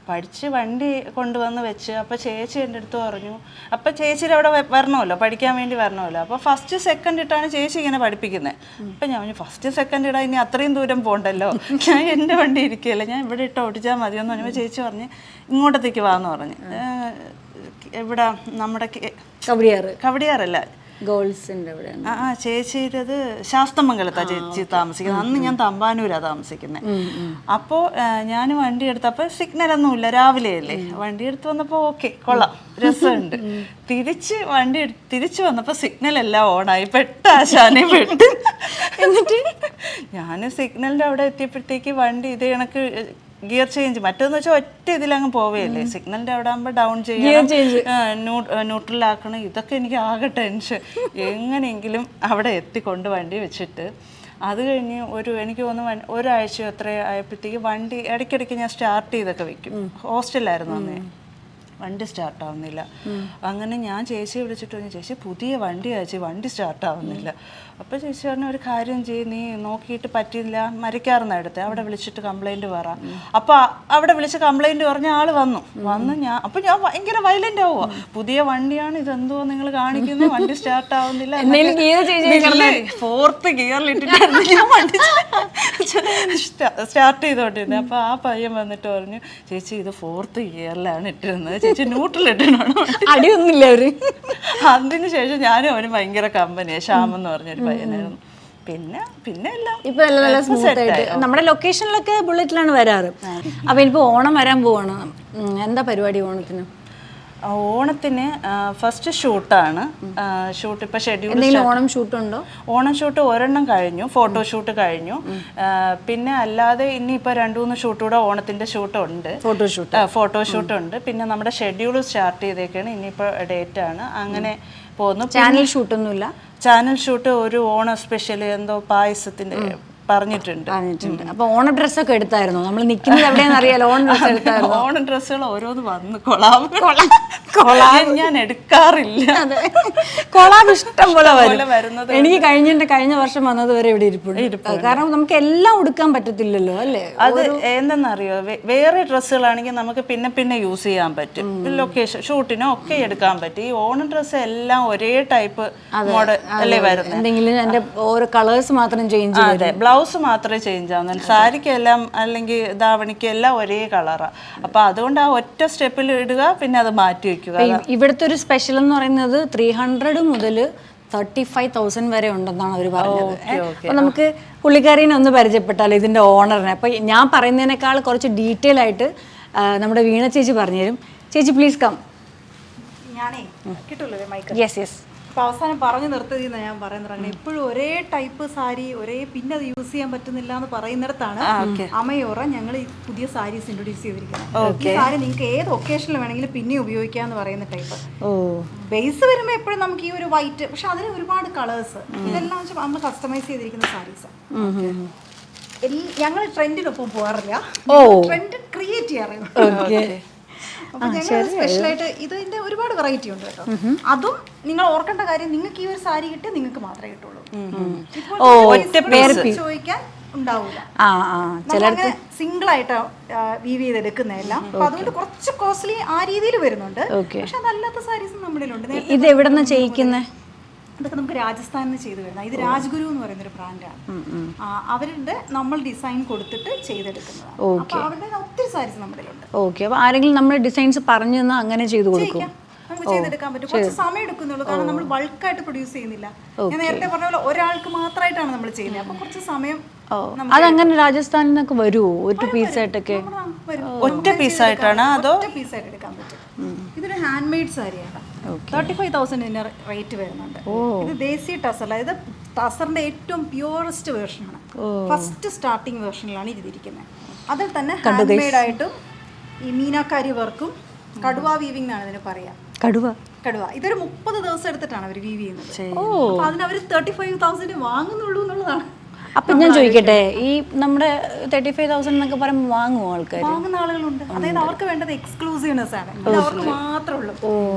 പഠിച്ച് വണ്ടി കൊണ്ടുവന്ന് വെച്ച്, അപ്പോൾ ചേച്ചി എൻ്റെ അടുത്ത് പറഞ്ഞു, അപ്പോൾ ചേച്ചിയുടെ അവിടെ വരണമല്ലോ, പഠിക്കാൻ വേണ്ടി വരണമല്ലോ. അപ്പോൾ 1st, 2nd ഇട്ടാണ് ചേച്ചി ഇങ്ങനെ പഠിപ്പിക്കുന്നത്. അപ്പം ഞാൻ പറഞ്ഞു 1st, 2nd ഇടാൻ ഇനി അത്രയും ദൂരം പോകണ്ടല്ലോ, ഞാൻ എൻ്റെ വണ്ടി ഇരിക്കുകയല്ല, ഞാൻ ഇവിടെ ഇട്ട് ഓടിച്ചാൽ മതിയെന്ന് പറഞ്ഞപ്പോൾ ചേച്ചി പറഞ്ഞ് ഇങ്ങോട്ടത്തേക്ക് വാന്ന് പറഞ്ഞ്. ഇവിടെ നമ്മുടെ കവടിയാറല്ല, ഗോൾസിന്റെ ചേച്ചിയുടേത് ശാസ്തമംഗലത്താണ് ചേച്ചി താമസിക്കുന്നത്. അന്ന് ഞാൻ തമ്പാനൂരാണ് താമസിക്കുന്നത്. അപ്പോൾ ഞാൻ വണ്ടി എടുത്തപ്പോൾ സിഗ്നലൊന്നും ഇല്ല, രാവിലെയല്ലേ. വണ്ടി എടുത്ത് വന്നപ്പോൾ ഓക്കെ, കൊള്ളാം, രസമുണ്ട്. തിരിച്ചു വന്നപ്പോൾ സിഗ്നൽ എല്ലാം ഓണായി, പെട്ടാശാനെ പെട്ട്. എന്നിട്ട് ഞാൻ സിഗ്നലിൻ്റെ അവിടെ എത്തിയപ്പോഴത്തേക്ക് വണ്ടി ഇത് കണക്ക് ഗിയർ ചേഞ്ച്, മറ്റേന്ന് വെച്ചാൽ ഒറ്റ ഇതിലങ്ങ് പോവുകയല്ലേ. സിഗ്നലിൻ്റെ അവിടെ ആകുമ്പോൾ ഡൗൺ ചെയ്യണം, ന്യൂട്രലാക്കണം. ഇതൊക്കെ എനിക്ക് ആകെ ടെൻഷൻ. എങ്ങനെയെങ്കിലും അവിടെ എത്തിക്കൊണ്ട് വണ്ടി വെച്ചിട്ട് അത് കഴിഞ്ഞ് എനിക്ക് തോന്നുന്നു ഒരാഴ്ച എത്ര ആയപ്പോഴത്തേക്ക് വണ്ടി ഇടയ്ക്കിടയ്ക്ക് ഞാൻ സ്റ്റാർട്ട് ചെയ്തൊക്കെ വെക്കും. ഹോസ്റ്റലിലായിരുന്നു അന്നേ. വണ്ടി സ്റ്റാർട്ടാവുന്നില്ല. അങ്ങനെ ഞാൻ ചേച്ചിയെ വിളിച്ചിട്ട് പറഞ്ഞു, ചേച്ചി പുതിയ വണ്ടി അയച്ചു, വണ്ടി സ്റ്റാർട്ടാവുന്നില്ല. അപ്പോൾ ചേച്ചി പറഞ്ഞ ഒരു കാര്യം ചെയ്യും, നീ നോക്കിയിട്ട് പറ്റില്ല, മരിക്കാറുന്ന എടുത്ത് അവിടെ വിളിച്ചിട്ട് കംപ്ലൈൻറ്റ് പറ. അപ്പോൾ അവിടെ വിളിച്ച് കംപ്ലൈൻറ്റ് പറഞ്ഞ ആൾ വന്നു. അപ്പോൾ ഞാൻ ഭയങ്കര വയലൻ്റ് ആവുക, പുതിയ വണ്ടിയാണ്, ഇതെന്തോ നിങ്ങൾ കാണിക്കുന്നത്, വണ്ടി സ്റ്റാർട്ടാവുന്നില്ല. 4th ഗിയറിലിട്ടിട്ടായിരുന്നു ഞാൻ വണ്ടി സ്റ്റാർട്ട് ചെയ്തോണ്ടിരുന്നത്. അപ്പോൾ ആ പയ്യൻ വന്നിട്ട് പറഞ്ഞു, ചേച്ചി ഇത് 4th ഗിയറിലാണ് ഇട്ടിരുന്നത്, ചേച്ചി ന്യൂട്രലിട്ടാണ്. അടിയൊന്നുമില്ല അവര്. അതിന് ശേഷം ഞാനും അവന് ഭയങ്കര കമ്പനിയാണ്, ശ്യാം എന്ന് പറഞ്ഞൊരു പയ്യനായിരുന്നു. പിന്നെ എല്ലാം ഇപ്പൊ നല്ല സ്മൂത്ത് ആയിട്ട്. നമ്മുടെ ലൊക്കേഷനിലൊക്കെ ബുള്ളറ്റിലാണ് വരാറ്. അപ്പൊ ഇനിയിപ്പോ ഓണം വരാൻ പോവാണ്, എന്താ പരിപാടി ഓണത്തിന്? ഓണത്തിന് ഫസ്റ്റ് ഷൂട്ടാണ്. ഷൂട്ട് ഇപ്പൊ ഷെഡ്യൂൾ. ഓണം ഷൂട്ടുണ്ടോ? ഓണം ഷൂട്ട് ഒരെണ്ണം കഴിഞ്ഞു, ഫോട്ടോഷൂട്ട് കഴിഞ്ഞു. പിന്നെ അല്ലാതെ ഇനിയിപ്പോൾ 2-3 ഷൂട്ട് കൂടെ ഓണത്തിന്റെ ഷൂട്ട് ഉണ്ട്, ഫോട്ടോഷൂട്ട് ഉണ്ട്. പിന്നെ നമ്മുടെ ഷെഡ്യൂൾ സ്റ്റാർട്ട് ചെയ്തേക്കാണ്, ഇനിയിപ്പോൾ ഡേറ്റ് ആണ്. അങ്ങനെ പോകുന്നു. ചാനൽ ഷൂട്ടൊന്നുമില്ല? ചാനൽ ഷൂട്ട് ഒരു ഓണം സ്പെഷ്യൽ എന്തോ പായസത്തിന്റെ പറഞ്ഞിട്ടുണ്ട്. അപ്പൊ ഓണ ഡ്രസ്സൊക്കെ എടുത്തായിരുന്നു? നമ്മൾ നിൽക്കുന്നത് എവിടെയാണെന്ന് അറിയാലോ. ഓണ ഡ്രസ്സ് എടുത്തായിരുന്നു? ഓണ ഡ്രസ്സുകൾ ഓരോന്ന് വന്ന് കൊളാബ് ഞാൻ എടുക്കാറില്ല. കൊളാബ് ഇഷ്ടം പോലെ വരുന്നത്. എനിക്ക് കഴിഞ്ഞ വർഷം വന്നത് വരെ ഇവിടെ ഇരിപ്പുണ്ട്. കാരണം നമുക്ക് എല്ലാം ഉടുക്കാൻ പറ്റത്തില്ലല്ലോ, അല്ലേ? അത് എന്തെന്നറിയോ, വേറെ ഡ്രസ്സുകളാണെങ്കിൽ നമുക്ക് പിന്നെ യൂസ് ചെയ്യാൻ പറ്റും, ലൊക്കേഷൻ ഷൂട്ടിനോ ഒക്കെ എടുക്കാൻ പറ്റും. ഈ ഓണ ഡ്രസ്സ് എല്ലാം ഒരേ ടൈപ്പ് മോഡൽ അല്ലേ വരുന്നത്. എന്തെങ്കിലും അതിന്റെ ഓരോ കളേഴ്സ് മാത്രം ചേഞ്ച് ചെയ്യും, ബ്ലൗസ് മാത്രമേ ചേഞ്ച് ആവുന്നുള്ളൂ. സാരിക്കെല്ലാം അല്ലെങ്കിൽ ധാവണിക്കെല്ലാം ഒരേ കളറാണ്. അപ്പോൾ അതുകൊണ്ട് ആ ഒറ്റ സ്റ്റെപ്പിൽ ഇടുക, പിന്നെ അത് മാറ്റി വെക്കുക. ഇവിടുത്തെ ഒരു സ്പെഷ്യൽ എന്ന് പറയുന്നത് 300 മുതൽ 35,000 വരെ ഉണ്ടെന്നാണ് അവർ പറഞ്ഞത്. അപ്പോൾ നമുക്ക് പുള്ളിക്കാരീനെ ഒന്ന് പരിചയപ്പെട്ടാലോ, ഇതിൻ്റെ ഓണറിനെ. അപ്പോൾ ഞാൻ പറയുന്നതിനേക്കാൾ കുറച്ച് ഡീറ്റെയിൽ ആയിട്ട് നമ്മുടെ വീണ ചേച്ചി പറഞ്ഞുതരും. ചേച്ചി പ്ലീസ് കം. ഞാനേ കിട്ടൂല്ലേ മൈക്ക്? യെസ്. അപ്പോൾ അവസാനം പറഞ്ഞു നിർത്തിയെന്ന് ഞാൻ പറയുന്നത്, എപ്പോഴും ഒരേ ടൈപ്പ് സാരി പിന്നെ അത് യൂസ് ചെയ്യാൻ പറ്റുന്നില്ല എന്ന് പറയുന്നിടത്താണ് അമയോറ ഞങ്ങൾ ഈ പുതിയ സാരീസ് ഇൻട്രൊഡ്യൂസ് ചെയ്തിരിക്കുന്നത്. ഈ സാരി നിങ്ങൾക്ക് ഏത് ഒക്കേഷനിൽ വേണമെങ്കിലും പിന്നെ ഉപയോഗിക്കാന്ന് പറയുന്ന ടൈപ്പ്. ബേസ് വരുമ്പോൾ എപ്പോഴും നമുക്ക് ഈ ഒരു വൈറ്റ്, പക്ഷെ അതിന് ഒരുപാട് കളേഴ്സ്, ഇതെല്ലാം വെച്ചാൽ നമ്മൾ കസ്റ്റമൈസ് ചെയ്തിരിക്കുന്ന സാരീസ്. ഞങ്ങൾ ട്രെൻഡിനൊപ്പം പോകാറില്ല, ട്രെൻഡ് ക്രിയേറ്റ് വെറൈറ്റി അറിയാം. അപ്പൊ ഞങ്ങൾ സ്പെഷ്യലായിട്ട് ഇതിന്റെ ഒരുപാട് വെറൈറ്റി ഉണ്ട് കേട്ടോ. അതും നിങ്ങൾ ഓർക്കേണ്ട കാര്യം, നിങ്ങൾക്ക് ഈ ഒരു സാരി കിട്ടിയാൽ നിങ്ങൾക്ക് മാത്രമേ കിട്ടുള്ളൂ. ഇപ്പോൾ ചോദിക്കാൻ ഉണ്ടാവില്ല. ചിലർക്ക് സിംഗിൾ ആയിട്ട് വീവ് ചെയ്തെടുക്കുന്നതെല്ലാം. അപ്പൊ അതുകൊണ്ട് കുറച്ച് കോസ്റ്റ്ലി ആ രീതിയിൽ വരുന്നുണ്ട്. പക്ഷെ അതല്ലാത്ത സാരീസ് നമ്മുടെ ഉണ്ട്. ഇത് എവിടെ നിന്ന് ചെയ്യിക്കുന്നേ? ഇതൊക്കെ നമുക്ക് രാജസ്ഥാനിൽ നിന്ന് ചെയ്ത് വരുന്നത്. ഇത് രാജ്ഗുരു എന്ന് പറയുന്ന ഒരു ബ്രാൻഡാണ്. അവരുടെ നമ്മൾ ഡിസൈൻ കൊടുത്തിട്ട് ചെയ്തെടുക്കുന്നതാണ്. അപ്പൊ അവരുടെ ഒത്തിരി സാരീസ് നമ്മുടെ ഉണ്ട്. ഓക്കെ. അപ്പൊ ആരെങ്കിലും നമ്മൾ ഡിസൈൻസ് പറഞ്ഞു തന്നാൽ അങ്ങനെ ചെയ്ത് കൊടുക്കും? നമുക്ക് ചെയ്തെടുക്കാൻ പറ്റും. കുറച്ച് സമയം എടുക്കുന്നുള്ളൂ, കാരണം നമ്മൾ ബൾക്കായിട്ട് പ്രൊഡ്യൂസ് ചെയ്യുന്നില്ല. ഞാൻ നേരത്തെ പറഞ്ഞ പോലെ ഒരാൾക്ക് മാത്രമായിട്ടാണ് നമ്മൾ ചെയ്യുന്നത്. അപ്പൊ കുറച്ച് സമയം. അതങ്ങനെ രാജസ്ഥാനിൽ നിന്നൊക്കെ വരുമോ ഒരു പീസായിട്ടൊക്കെ? ഒറ്റ പീസായിട്ടാണ് അതോ? ഒറ്റ പീസായിട്ട് എടുക്കാൻ പറ്റും. ഇതൊരു ഹാൻഡ് മെയ്ഡ് സാരിയാണ്. 35,000 ഇതിന്റെ റേറ്റ് വരുന്നുണ്ട്. ഇത് ദേശീയ ടസർ, ഇത് ടസറിന്റെ ഏറ്റവും പ്യൂറസ്റ്റ് വേർഷനാണ്. ഫസ്റ്റ് സ്റ്റാർട്ടിംഗ് വേർഷനിലാണ് ഇതിരിക്കുന്നത്. അതിൽ തന്നെ ഹാൻഡ് മെയ്ഡ് ആയിട്ടും ഈ മീനാക്കാരി വർക്കും കടുവ വീവിംഗ് എന്നാണ് ഇതിന് പറയാ. കടുവ ഇതൊരു 30 ദിവസം എടുത്തിട്ടാണ് അവർ വീവ് ചെയ്യുന്നത്. അപ്പൊ അതിന് അവർ 35,000 വാങ്ങുന്നുള്ളൂ എന്നുള്ളതാണ്. അപ്പൊ ഞാൻ ചോദിക്കട്ടെ, ഈ നമ്മുടെ 35,000 എന്നൊക്കെ പറയുമ്പോൾ വാങ്ങുമോ ആൾക്കാർ? വാങ്ങുന്ന ആളുകളുണ്ട്. അതായത് അവർക്ക് വേണ്ടത് എക്സ്ക്ലൂസീവ്നെസ് ആണ്. അത് അവർക്ക് മാത്രമേ ഉള്ളൂ.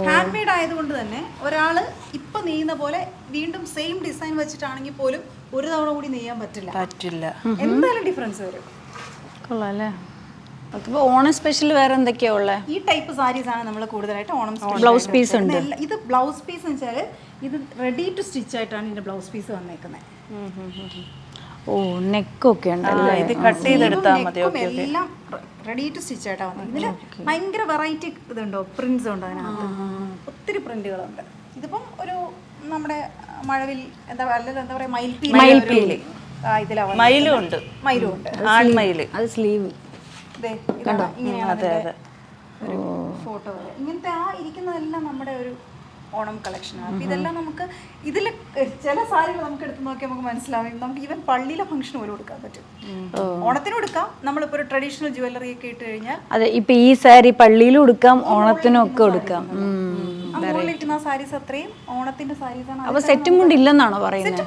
ഹാൻഡ് മെയ്ഡ് ആയതുകൊണ്ട് തന്നെ ഒരാള് ഇപ്പൊ നെയ്യുന്ന പോലെ വീണ്ടും സെയിം ഡിസൈൻ വെച്ചിട്ടാണെങ്കിൽ പോലും ഒരു തവണ കൂടി നെയ്യാൻ പറ്റില്ല. എന്തായാലും ഡിഫറൻസ് വരും. കൊള്ളാല്ലേ. ഓണം സ്പെഷ്യൽ വേറെ എന്തൊക്കെയാ ഉള്ളത്? ഈ ടൈപ്പ് സാരീസ് ആണ് നമ്മൾ കൂടുതലായിട്ട് ഓണം ബ്ലൗസ് പീസ് ഉണ്ട്. ഇത് ബ്ലൗസ് പീസ് എന്ന് വെച്ചാൽ ഇത് റെഡി ടു സ്റ്റിച്ച് ആയിട്ടാണ് ഇതിന്റെ ബ്ലൗസ് പീസ് വന്നേക്കുന്നത്. നെക്കൊക്കെ ഉണ്ടല്ലേ? ഇത് കട്ട് ചെയ്തെടുത്താൽ മതി. എല്ലാം റെഡി ടു സ്റ്റിച്ച് ആയിട്ടാണ് വന്നത്. ഇതിൽ ഭയങ്കര വെറൈറ്റി ഇതുണ്ടോ, പ്രിന്റ്സ് ഉണ്ട് അതിനകത്ത്. ഒത്തിരി പ്രിന്റുകളുണ്ട്. ഇതിപ്പം ഒരു നമ്മുടെ മഴവിൽ എന്താ പറയാ മയിൽപ്പീലി മയിലും ഉണ്ട്. ആൺമയില്. അത് സ്ലീവ് കണ്ടോ? ഇങ്ങനെയാണ് ഫോട്ടോ. ഇങ്ങനത്തെ ആ ഇരിക്കുന്നതെല്ലാം നമ്മുടെ ഒരു ഓണം കളക്ഷനാണ്. അപ്പൊ ഇതെല്ലാം നമുക്ക് ഇതിൽ ചില സാരികൾ നമുക്ക് എടുത്ത് നോക്കിയാൽ നമുക്ക് മനസ്സിലാവും. നമുക്ക് ഈവൻ പള്ളിയിലെ ഫംഗ്ഷൻ പോലും കൊടുക്കാൻ പറ്റും. ഓണത്തിനും എടുക്കാം. നമ്മളിപ്പോ ഒരു ട്രഡീഷണൽ ജുവല്ലറി ഒക്കെ ഇട്ട് കഴിഞ്ഞാൽ അതെ. ഇപ്പൊ ഈ സാരി പള്ളിയിലും എടുക്കാം, ഓണത്തിനും ഒക്കെ എടുക്കാം. മുകളിലിരിക്കുന്ന സാരീസ് അത്രയും ഓണത്തിന്റെ സാരീസാണ്. അപ്പൊ സെറ്റും മുണ്ട് ഇല്ലെന്നാണോ പറയുന്നത്?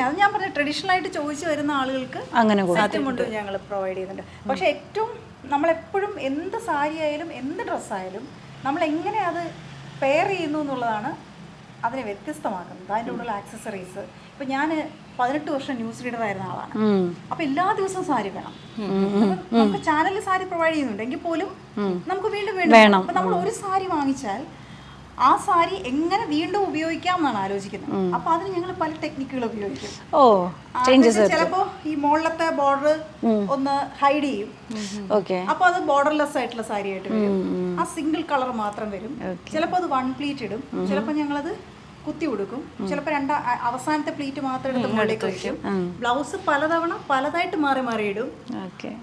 അത് ഞാൻ പറഞ്ഞ ട്രഡീഷണൽ ആയിട്ട് ചോദിച്ചു വരുന്ന ആളുകൾക്ക് അങ്ങനെ സെറ്റും മുണ്ട് ഞങ്ങൾ പ്രൊവൈഡ് ചെയ്യുന്നുണ്ട്. പക്ഷെ ഏറ്റവും നമ്മളെപ്പോഴും എന്ത് സാരി ആയാലും എന്ത് ഡ്രസ്സായാലും നമ്മൾ എങ്ങനെ അത് പെയർ ചെയ്യുന്നു എന്നുള്ളതാണ് അതിനെ വ്യത്യസ്തമാക്കുന്നത്. അതിൻ്റെ കൂടെ ആക്സസറീസ്. ഇപ്പൊ ഞാൻ 18 വർഷം ന്യൂസ് റീഡർ ആയിരുന്ന ആളാണ്. അപ്പൊ എല്ലാ ദിവസവും സാരി വേണം. നമുക്ക് ചാനലിൽ സാരി പ്രൊവൈഡ് ചെയ്യുന്നുണ്ട് എങ്കിൽ പോലും നമുക്ക് വീണ്ടും വേണം. അപ്പൊ നമ്മൾ ഒരു സാരി വാങ്ങിച്ചാൽ ആ സാരി എങ്ങനെ വീണ്ടും ഉപയോഗിക്കാം എന്നാണ് ആലോചിക്കുന്നത്. അപ്പൊ അതിന് ഞങ്ങൾ പല ടെക്നിക്കുകൾ ഉപയോഗിക്കും. ചിലപ്പോ ഈ മുകളിലത്തെ ബോർഡർ ഒന്ന് ഹൈഡ് ചെയ്യും. അപ്പൊ അത് ബോർഡർലെസ് ആയിട്ടുള്ള സാരി ആയിട്ട് വരും. ആ സിംഗിൾ കളർ മാത്രം വരും. ചിലപ്പോ അത് 1 പ്ലീറ്റ് ഇടും. ചിലപ്പോ ഞങ്ങളത് കുത്തി കൊടുക്കും. ചിലപ്പോ അവസാനത്തെ പ്ലീറ്റ് മാത്രം എടുത്ത് മുകളിലേക്ക് വയ്ക്കും. ബ്ലൗസ് പലതവണ പലതായിട്ട് മാറി ഇടും.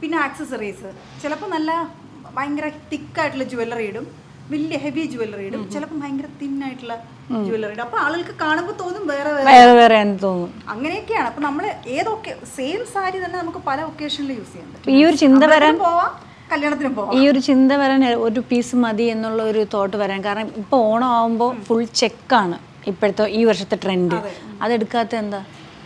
പിന്നെ ആക്സസറീസ് ചിലപ്പോ നല്ല ഭയങ്കര തിക്കായിട്ടുള്ള ജുവല്ലറി ഇടും, വലിയ ഹെവി ജുവല്ലറി ഇടും, ചിലപ്പോൾ ഭയങ്കര തിന്നായിട്ടുള്ള ജുവല്ലറി ഇടും. അപ്പൊ ആളുകൾക്ക് കാണുമ്പോൾ തോന്നും വേറെ വേറെ തോന്നും. അങ്ങനെയൊക്കെയാണ്. അപ്പൊ നമ്മൾ ഏതൊക്കെ സെയിം സാരി തന്നെ നമുക്ക് പല ഒക്കേഷനിൽ യൂസ് ചെയ്യാൻ പറ്റും. ഈ ഒരു ചിന്ത വരാൻ പോവാം, കല്യാണത്തിന് പോവാം. ഈ ഒരു ചിന്ത വരാൻ ഒരു പീസ് മതി എന്നുള്ള ഒരു തോട്ട് വരാൻ കാരണം ഇപ്പൊ ഓണം ആവുമ്പോൾ ഫുൾ ചെക്കാണ് ഇപ്പോഴത്തെ ഈ വർഷത്തെ ട്രെൻഡ്. അതെടുക്കാത്ത എന്താ?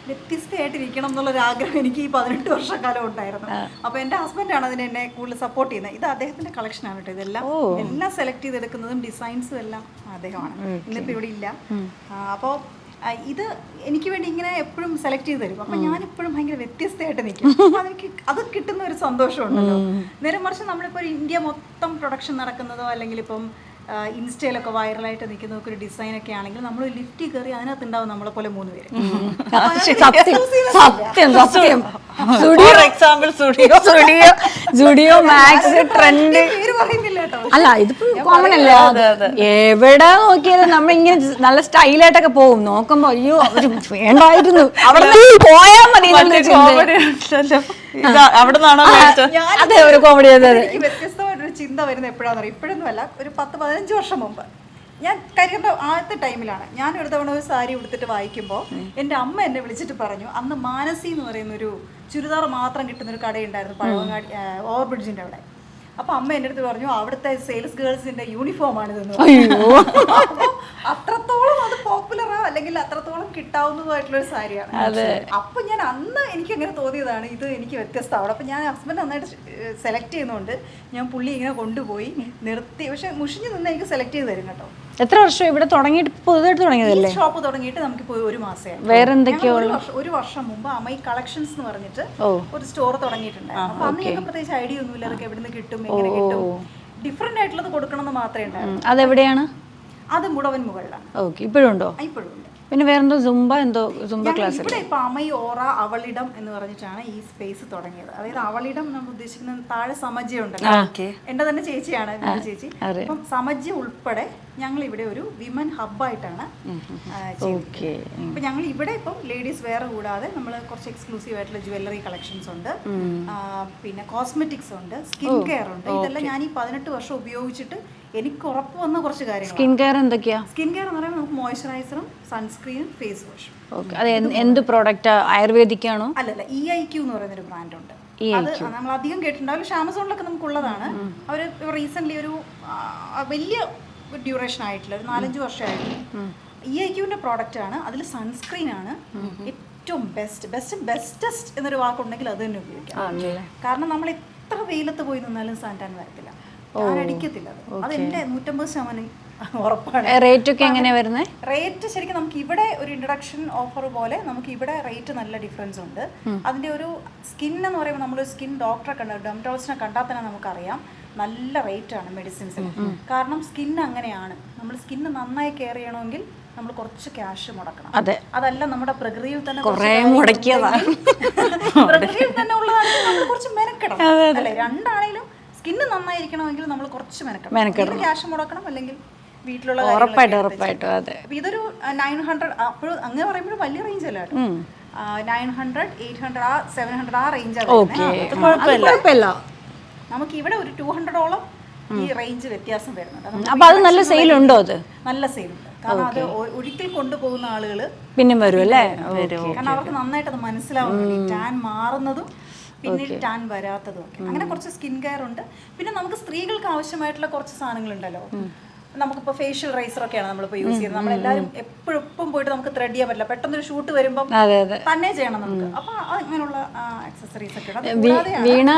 വ്യത്യസ്തമായിട്ടിരിക്കണം എന്നുള്ളൊരു ആഗ്രഹം എനിക്ക് ഈ 18 വർഷക്കാലം ഉണ്ടായിരുന്നു. അപ്പൊ എന്റെ ഹസ്ബൻഡാണ് അതിന് എന്നെ കൂടുതൽ സപ്പോർട്ട് ചെയ്യുന്നത്. ഇത് അദ്ദേഹത്തിന്റെ കളക്ഷനാണ് കേട്ടോ. ഇതെല്ലാം എല്ലാം സെലക്ട് ചെയ്തെടുക്കുന്നതും ഡിസൈൻസും എല്ലാം അദ്ദേഹമാണ്. ഇന്നിപ്പോ ഇവിടെ ഇല്ല. അപ്പോൾ ഇത് എനിക്ക് വേണ്ടി ഇങ്ങനെ എപ്പോഴും സെലക്ട് ചെയ്ത് തരും. അപ്പൊ ഞാൻ എപ്പോഴും ഭയങ്കര വ്യത്യസ്തമായിട്ട് നിൽക്കും. അപ്പൊ എനിക്ക് അത് കിട്ടുന്ന ഒരു സന്തോഷമുണ്ടല്ലോ. നേരെ മറിച്ച് നമ്മളിപ്പോ ഇന്ത്യ മൊത്തം പ്രൊഡക്ഷൻ നടക്കുന്നതോ അല്ലെങ്കിൽ ഇപ്പം ഇൻസ്റ്റയിലൊക്കെ വൈറലായിട്ട് നിൽക്കുന്ന ഒരു ഡിസൈൻ ഒക്കെ ആണെങ്കിൽ നമ്മൾ ലിഫ്റ്റ് കയറി അതിനകത്ത് ഉണ്ടാവും നമ്മളെ പോലെ 3 പേര്. സ്റ്റുഡിയോ മാക്സ് ട്രെൻഡ് അല്ല, ഇതിപ്പോ കോമൺ അല്ല. എവിടെ നോക്കിയാലും നമ്മൾ ഇങ്ങനെ നല്ല സ്റ്റൈലായിട്ടൊക്കെ പോകും. നോക്കുമ്പോ അയ്യോ വേണ്ടായിരുന്നു, അവിടെ പോയാ മതി. അതെ, ഒരു കോമഡി. വ്യത്യസ്തമായിട്ടൊരു ചിന്ത വരുന്നത് എപ്പോഴാണെന്ന് അറിയാം. ഇപ്പോഴൊന്നും അല്ല, ഒരു 10-15 വർഷം മുമ്പ് ഞാൻ കരിയറിന്റെ ആദ്യത്തെ ടൈമിലാണ്. ഞാൻ ഒരു തവണ ഒരു സാരി ഉടുത്തിട്ട് വായിക്കുമ്പോൾ എൻ്റെ അമ്മ എന്നെ വിളിച്ചിട്ട് പറഞ്ഞു, അന്ന് മാനസി എന്ന് പറയുന്ന ഒരു ചുരിദാർ മാത്രം കിട്ടുന്ന ഒരു കടയുണ്ടായിരുന്നു പഴവങ്ങാടി ഓവർ ബ്രിഡ്ജിന്റെ അവിടെ. അപ്പൊ അമ്മ എൻ്റെ അടുത്ത് പറഞ്ഞു, അവിടുത്തെ സെയിൽസ് ഗേൾസിന്റെ യൂണിഫോം ആണിതെന്ന്. അത്രത്തോളം അത് പോപ്പുലർ ആ അല്ലെങ്കിൽ അത്രത്തോളം കിട്ടാവുന്നതുമായിട്ടുള്ള ഒരു സാരിയാണ്. അപ്പൊ ഞാൻ അന്ന് എനിക്ക് അങ്ങനെ തോന്നിയതാണ് ഇത് എനിക്ക് വ്യത്യസ്തമാണ്. അപ്പൊ ഞാൻ ഹസ്ബൻഡ് നന്നായിട്ട് സെലക്ട് ചെയ്യുന്നതുകൊണ്ട് ഞാൻ പുള്ളി ഇങ്ങനെ കൊണ്ടുപോയി നിർത്തി. പക്ഷെ മുഷിഞ്ഞ് നിന്ന് എനിക്ക് സെലക്ട് ചെയ്ത് തരും കേട്ടോ. എത്ര വർഷം ഇവിടെ തുടങ്ങിയിട്ട് പുതുതായിട്ട് തുടങ്ങിയതല്ലേ? ഷോപ്പ് തുടങ്ങിയിട്ട് നമുക്കിപ്പോ 1 മാസമായി. വേറെ എന്തൊക്കെയോ ഒരു വർഷം മുമ്പ് അമൈ കളക്ഷൻസ് എന്ന് പറഞ്ഞിട്ട് ഒരു സ്റ്റോർ തുടങ്ങിയിട്ടുണ്ടായിരുന്നു. അപ്പൊ അന്ന് ഞങ്ങൾക്ക് പ്രത്യേകിച്ച് ഐഡിയ ഒന്നുമില്ല അതൊക്കെ എവിടെ നിന്ന് കിട്ടും, എങ്ങനെ കിട്ടും. ഡിഫറെന്റ് ആയിട്ടുള്ളത് കൊടുക്കണം എന്ന് മാത്രമേ ഉണ്ടായിരുന്നു. അതെവിടെയാണ്? അത് മുടവൻ മുകളിലാണ്. ഓക്കെ, ഇപ്പോഴും ഉണ്ടോ? ഇപ്പോഴും ഉണ്ട്. പിന്നെ വേറെന്തോ സുംബ ക്ലാസ് ഇവിടെ ഇപ്പൊ അമൈ ഓറ അവളിടം എന്ന് പറഞ്ഞിട്ടാണ് ഈ സ്പേസ് തുടങ്ങിയത്. അതായത് അവളിടം നമ്മൾ ഉദ്ദേശിക്കുന്നത് താഴെ സമജ്യ ഉണ്ടല്ലോ, എന്റെ തന്നെ ചേച്ചിയാണ് ചേച്ചി. അപ്പം സമജ്യ ഉൾപ്പെടെ ഞങ്ങൾ ഇവിടെ ഒരു വിമൻ ഹബ്ബായിട്ടാണ് ചെയ്യുന്നത്. അപ്പൊ ഞങ്ങൾ ഇവിടെ ഇപ്പം ലേഡീസ് വെയർ കൂടാതെ നമ്മൾ കുറച്ച് എക്സ്ക്ലൂസീവ് ആയിട്ടുള്ള ജ്വല്ലറി കളക്ഷൻസ് ഉണ്ട്, പിന്നെ കോസ്മെറ്റിക്സ് ഉണ്ട്, സ്കിൻ കെയർ ഉണ്ട്. ഇതെല്ലാം ഞാൻ ഈ 18 വർഷം ഉപയോഗിച്ചിട്ട് എനിക്ക് ഉറപ്പ് വന്ന കുറച്ച് കാര്യങ്ങൾ. സ്കിൻ കെയർ എന്തൊക്കെയാ? സ്കിൻ കെയർ എന്ന് പറയുമ്പോൾ നമുക്ക് മോയ്സ്ചറൈസറും സൺസ്ക്രീനും ഫേസ് വാഷും. അത് എന്ത് പ്രോഡക്റ്റ്? ആയുർവേദിക് ആണോ? അല്ലല്ല, EIQ എന്ന് പറയുന്ന ഒരു ബ്രാൻഡ് ഉണ്ട്. അത് നമ്മൾ അധികം കേട്ടിട്ടുണ്ടാവില്ല, പക്ഷെ ആമസോണിലൊക്കെ നമുക്കുള്ളതാണ്. അവർ റീസെന്റ് ഒരു വലിയ ഡ്യൂറേഷൻ ആയിട്ടുള്ള ഒരു 4-5 വർഷമായിട്ടുള്ള EIQന്റെ പ്രോഡക്റ്റ് ആണ്. അതിൽ സൺസ്ക്രീൻ ആണ് ഏറ്റവും ബെസ്റ്റസ്റ്റ് എന്നൊരു വാക്കുണ്ടെങ്കിൽ അത് തന്നെ ഉപയോഗിക്കാം. കാരണം നമ്മൾ എത്ര വെയിലത്ത് പോയി നിന്നാലും സാൻറ്റാൻ വരത്തില്ല, അടിക്കത്തില്ല. അത് എന്റെ 150% ഉറപ്പാണ്. റേറ്റ് ഒക്കെ എങ്ങനെയാ വരുന്നത്? റേറ്റ് ശരിക്കും നമുക്ക് ഇവിടെ ഒരു ഇൻട്രൊഡക്ഷൻ ഓഫർ പോലെ നമുക്ക് ഇവിടെ റേറ്റ് നല്ല ഡിഫറൻസ് ഉണ്ട്. അതിന്റെ ഒരു സ്കിൻ എന്ന് പറയുമ്പോൾ നമ്മളൊരു സ്കിൻ ഡോക്ടറെ കണ്ട ഡെർമറ്റോളജിസ്റ്റിനെ കണ്ടാൽ തന്നെ നമുക്കറിയാം നല്ല റേറ്റ് ആണ് മെഡിസിൻസിന്. കാരണം സ്കിൻ അങ്ങനെയാണ്, നമ്മൾ സ്കിന്ന് നന്നായി കെയർ ചെയ്യണമെങ്കിൽ നമ്മൾ കുറച്ച് ക്യാഷ് മുടക്കണം. അതല്ല നമ്മുടെ പ്രകൃതിയിൽ തന്നെ പ്രകൃതിയിൽ തന്നെ ഉള്ളതാണെങ്കിൽ നമ്മൾ കുറച്ച് മെനക്കെടണം അല്ലെ. രണ്ടാണേലും സ്കിന്ന് നന്നായിരിക്കണമെങ്കിൽ നമ്മൾ കുറച്ച് മെനക്കെടണം, ക്യാഷ് മുടക്കണം, അല്ലെങ്കിൽ വീട്ടിലുള്ള ഇതൊരു 900. അപ്പോഴും അങ്ങനെ പറയുമ്പോഴും വലിയ റേഞ്ച് അല്ല കേട്ടോ. 900, 800, 700 ആ റേഞ്ചാണ്. നമുക്ക് ഇവിടെ ഒരു 200ഓളം ഈ റേഞ്ച് വ്യത്യാസം വരുന്നുണ്ട്. അപ്പൊ അത് നല്ല സെയിൽ ഉണ്ടോ? അത് നല്ല സെയിൽ ഉണ്ട്. കാരണം അത് ഒരിക്കൽ കൊണ്ടുപോകുന്ന ആളുകള് പിന്നെ വരും അല്ലേ? കാരണം അവർക്ക് നന്നായിട്ട് അത് മനസ്സിലാവുന്നുണ്ട്, ടാൻ മാറുന്നതും പിന്നെ ടാൻ വരാത്തതും ഒക്കെ. അങ്ങനെ കുറച്ച് സ്കിൻ കെയർ ഉണ്ട്. പിന്നെ നമുക്ക് സ്ത്രീകൾക്ക് ആവശ്യമായിട്ടുള്ള കുറച്ച് സാധനങ്ങളുണ്ടല്ലോ. നമുക്കിപ്പോൾ ഫേഷ്യൽ റൈസർ ഒക്കെയാണ് നമ്മളിപ്പോൾ യൂസ് ചെയ്യുന്നത്. നമ്മളെല്ലാവരും എപ്പോഴും പോയിട്ട് നമുക്ക് ത്രെഡ് ചെയ്യാൻ പറ്റില്ല, പെട്ടെന്നൊരു ഷൂട്ട് വരുമ്പോൾ തന്നെ ചെയ്യണം നമുക്ക്. അപ്പൊ അങ്ങനെയുള്ള ആക്സസറീസ് ഒക്കെ. വീണ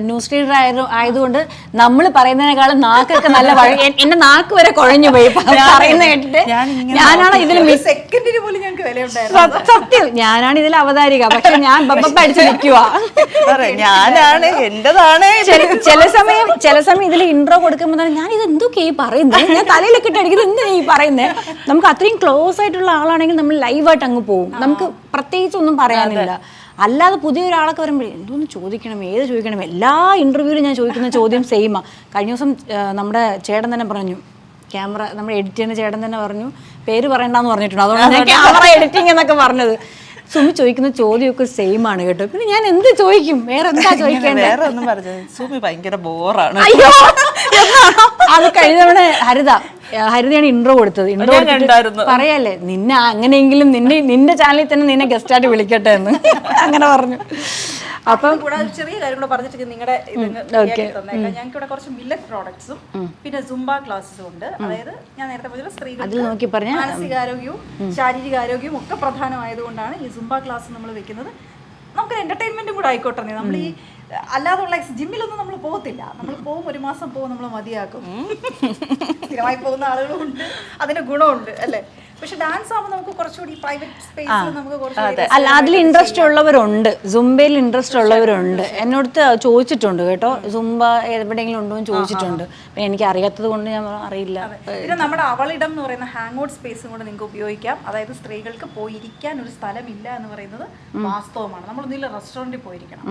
ന്യൂസ് റീഡർ ആയതുകൊണ്ട് നമ്മൾ പറയുന്നതിനേക്കാളും നാക്കൊക്കെ നല്ല എന്റെ നാക്ക് വരെ കുഴഞ്ഞു പോയി പറയുന്ന കേട്ടിട്ട്. ഞാനാണ് ഇതിൽ സെക്കൻഡിന് പോലും ഞങ്ങൾക്ക് വിലയുണ്ടായിരുന്നു. സത്യം, ഞാനാണ് ഇതിൽ അവതാരിക. പക്ഷെ ഞാൻ ബബ്ബടിച്ച് നിൽക്കുവാ. ഞാനാണ് എന്റേതാണ്. ചില സമയം ഇതിൽ ഇൻട്രോ കൊടുക്കുമ്പോൾ ഞാൻ ഇത് എന്തൊക്കെയാ പറയുന്നത്, ഞാൻ തലയിലൊക്കെ ഇട്ടടിക്കുന്നത് എന്താ ഈ പറയുന്നത്. നമുക്ക് അത്രയും ക്ലോസ് ആയിട്ടുള്ള ആളാണെങ്കിൽ നമ്മൾ ലൈവായിട്ട് അങ്ങ് പോകും, നമുക്ക് പ്രത്യേകിച്ച് ഒന്നും പറയാനില്ല. അല്ലാതെ പുതിയൊരാളൊക്കെ വരുമ്പോഴേ എന്തോന്ന് ചോദിക്കണം, ഏത് ചോദിക്കണം, എല്ലാ ഇന്റർവ്യൂവിലും ഞാൻ ചോദിക്കുന്ന ചോദ്യം സെയിമാ. കഴിഞ്ഞ ദിവസം നമ്മുടെ ചേട്ടൻ തന്നെ പറഞ്ഞു, ക്യാമറ നമ്മൾ എഡിറ്റ് ചെയ്യുന്ന ചേട്ടൻ തന്നെ പറഞ്ഞു പേര് പറയണ്ടെന്ന് പറഞ്ഞിട്ടുണ്ട്, അതുകൊണ്ട് ഞാൻ ക്യാമറ എഡിറ്റിംഗ് എന്നൊക്കെ പറഞ്ഞത്. സുമി ചോദിക്കുന്ന ചോദ്യമൊക്കെ സെയിം ആണ് കേട്ടോ. പിന്നെ ഞാൻ എന്ത് ചോദിക്കും, വേറെ എന്താ ചോദിക്കേണ്ടത്? വേറെ ഒന്നും പറഞ്ഞത് സുമി ഭയങ്കര ബോറാണ്. അയ്യോ, അത് കഴിഞ്ഞ തവണ ഹരിതയാണ് ഇൻട്രോ കൊടുത്തത്. ഇൻട്രോ പറയല്ലേ, നിന്നെ അങ്ങനെയെങ്കിലും നിന്റെ ചാനലിൽ തന്നെ നിന്നെ ഗസ്റ്റായിട്ട് വിളിക്കട്ടെ എന്ന് അങ്ങനെ പറഞ്ഞു. അപ്പം ചെറിയ കാര്യം കൂടെ പറഞ്ഞിട്ട് നിങ്ങളുടെ ഞങ്ങൾക്ക് ഇവിടെ കുറച്ച് മില്ലറ്റ് പ്രോഡക്ട്സും പിന്നെ സുംബ ക്ലാസ്സും ഉണ്ട്. അതായത് ഞാൻ നേരത്തെ പറഞ്ഞ സ്ത്രീകൾക്ക് മാനസികാരോഗ്യവും ശാരീരികാരോഗ്യവും ഒക്കെ പ്രധാനമായതുകൊണ്ടാണ് ഈ സുംബ ക്ലാസ് നമ്മൾ വെക്കുന്നത്. നമുക്കൊരു എന്റർടൈൻമെന്റും കൂടെ ആയിക്കോട്ടെ. നമ്മൾ ഈ അല്ലാതുള്ള ജിമ്മിലൊന്നും നമ്മൾ പോകത്തില്ല. നമ്മൾ പോകും, 1 മാസം പോകും, നമ്മൾ മതിയാക്കും. സ്ഥിരമായി പോകുന്ന ആളുകളും ഉണ്ട്, അതിന്റെ ഗുണമുണ്ട് അല്ലേ. പക്ഷെ ഡാൻസ് ആവുമ്പോൾ നമുക്ക് കുറച്ചുകൂടി പ്രൈവറ്റ് സ്പേസിൽ നമുക്ക് കുറച്ചുകൂടി അല്ല, അതിൽ ഇൻട്രസ്റ്റ് ഉള്ളവരുണ്ട്, സുംബയിൽ ഇൻട്രസ്റ്റ് ഉള്ളവരുണ്ട്. എന്നോട് ചോദിച്ചിട്ടുണ്ട് കേട്ടോ, സുംബ എവിടെയെങ്കിലും ഉണ്ടോ എന്ന് ചോദിച്ചിട്ടുണ്ട്. എനിക്ക് അറിയാത്തത് കൊണ്ട് ഞാൻ അറിയില്ല. പിന്നെ നമ്മുടെ അവളിടം എന്ന് പറയുന്ന ഹാങ് ഔട്ട് സ്പേസും കൂടെ നിങ്ങൾക്ക് ഉപയോഗിക്കാം. അതായത് സ്ത്രീകൾക്ക് പോയിരിക്കാൻ ഒരു സ്ഥലമില്ല എന്ന് പറയുന്നത് വാസ്തവമാണ്. നമ്മളൊന്നുമില്ല റെസ്റ്റോറൻറ്റിൽ പോയിരിക്കണം,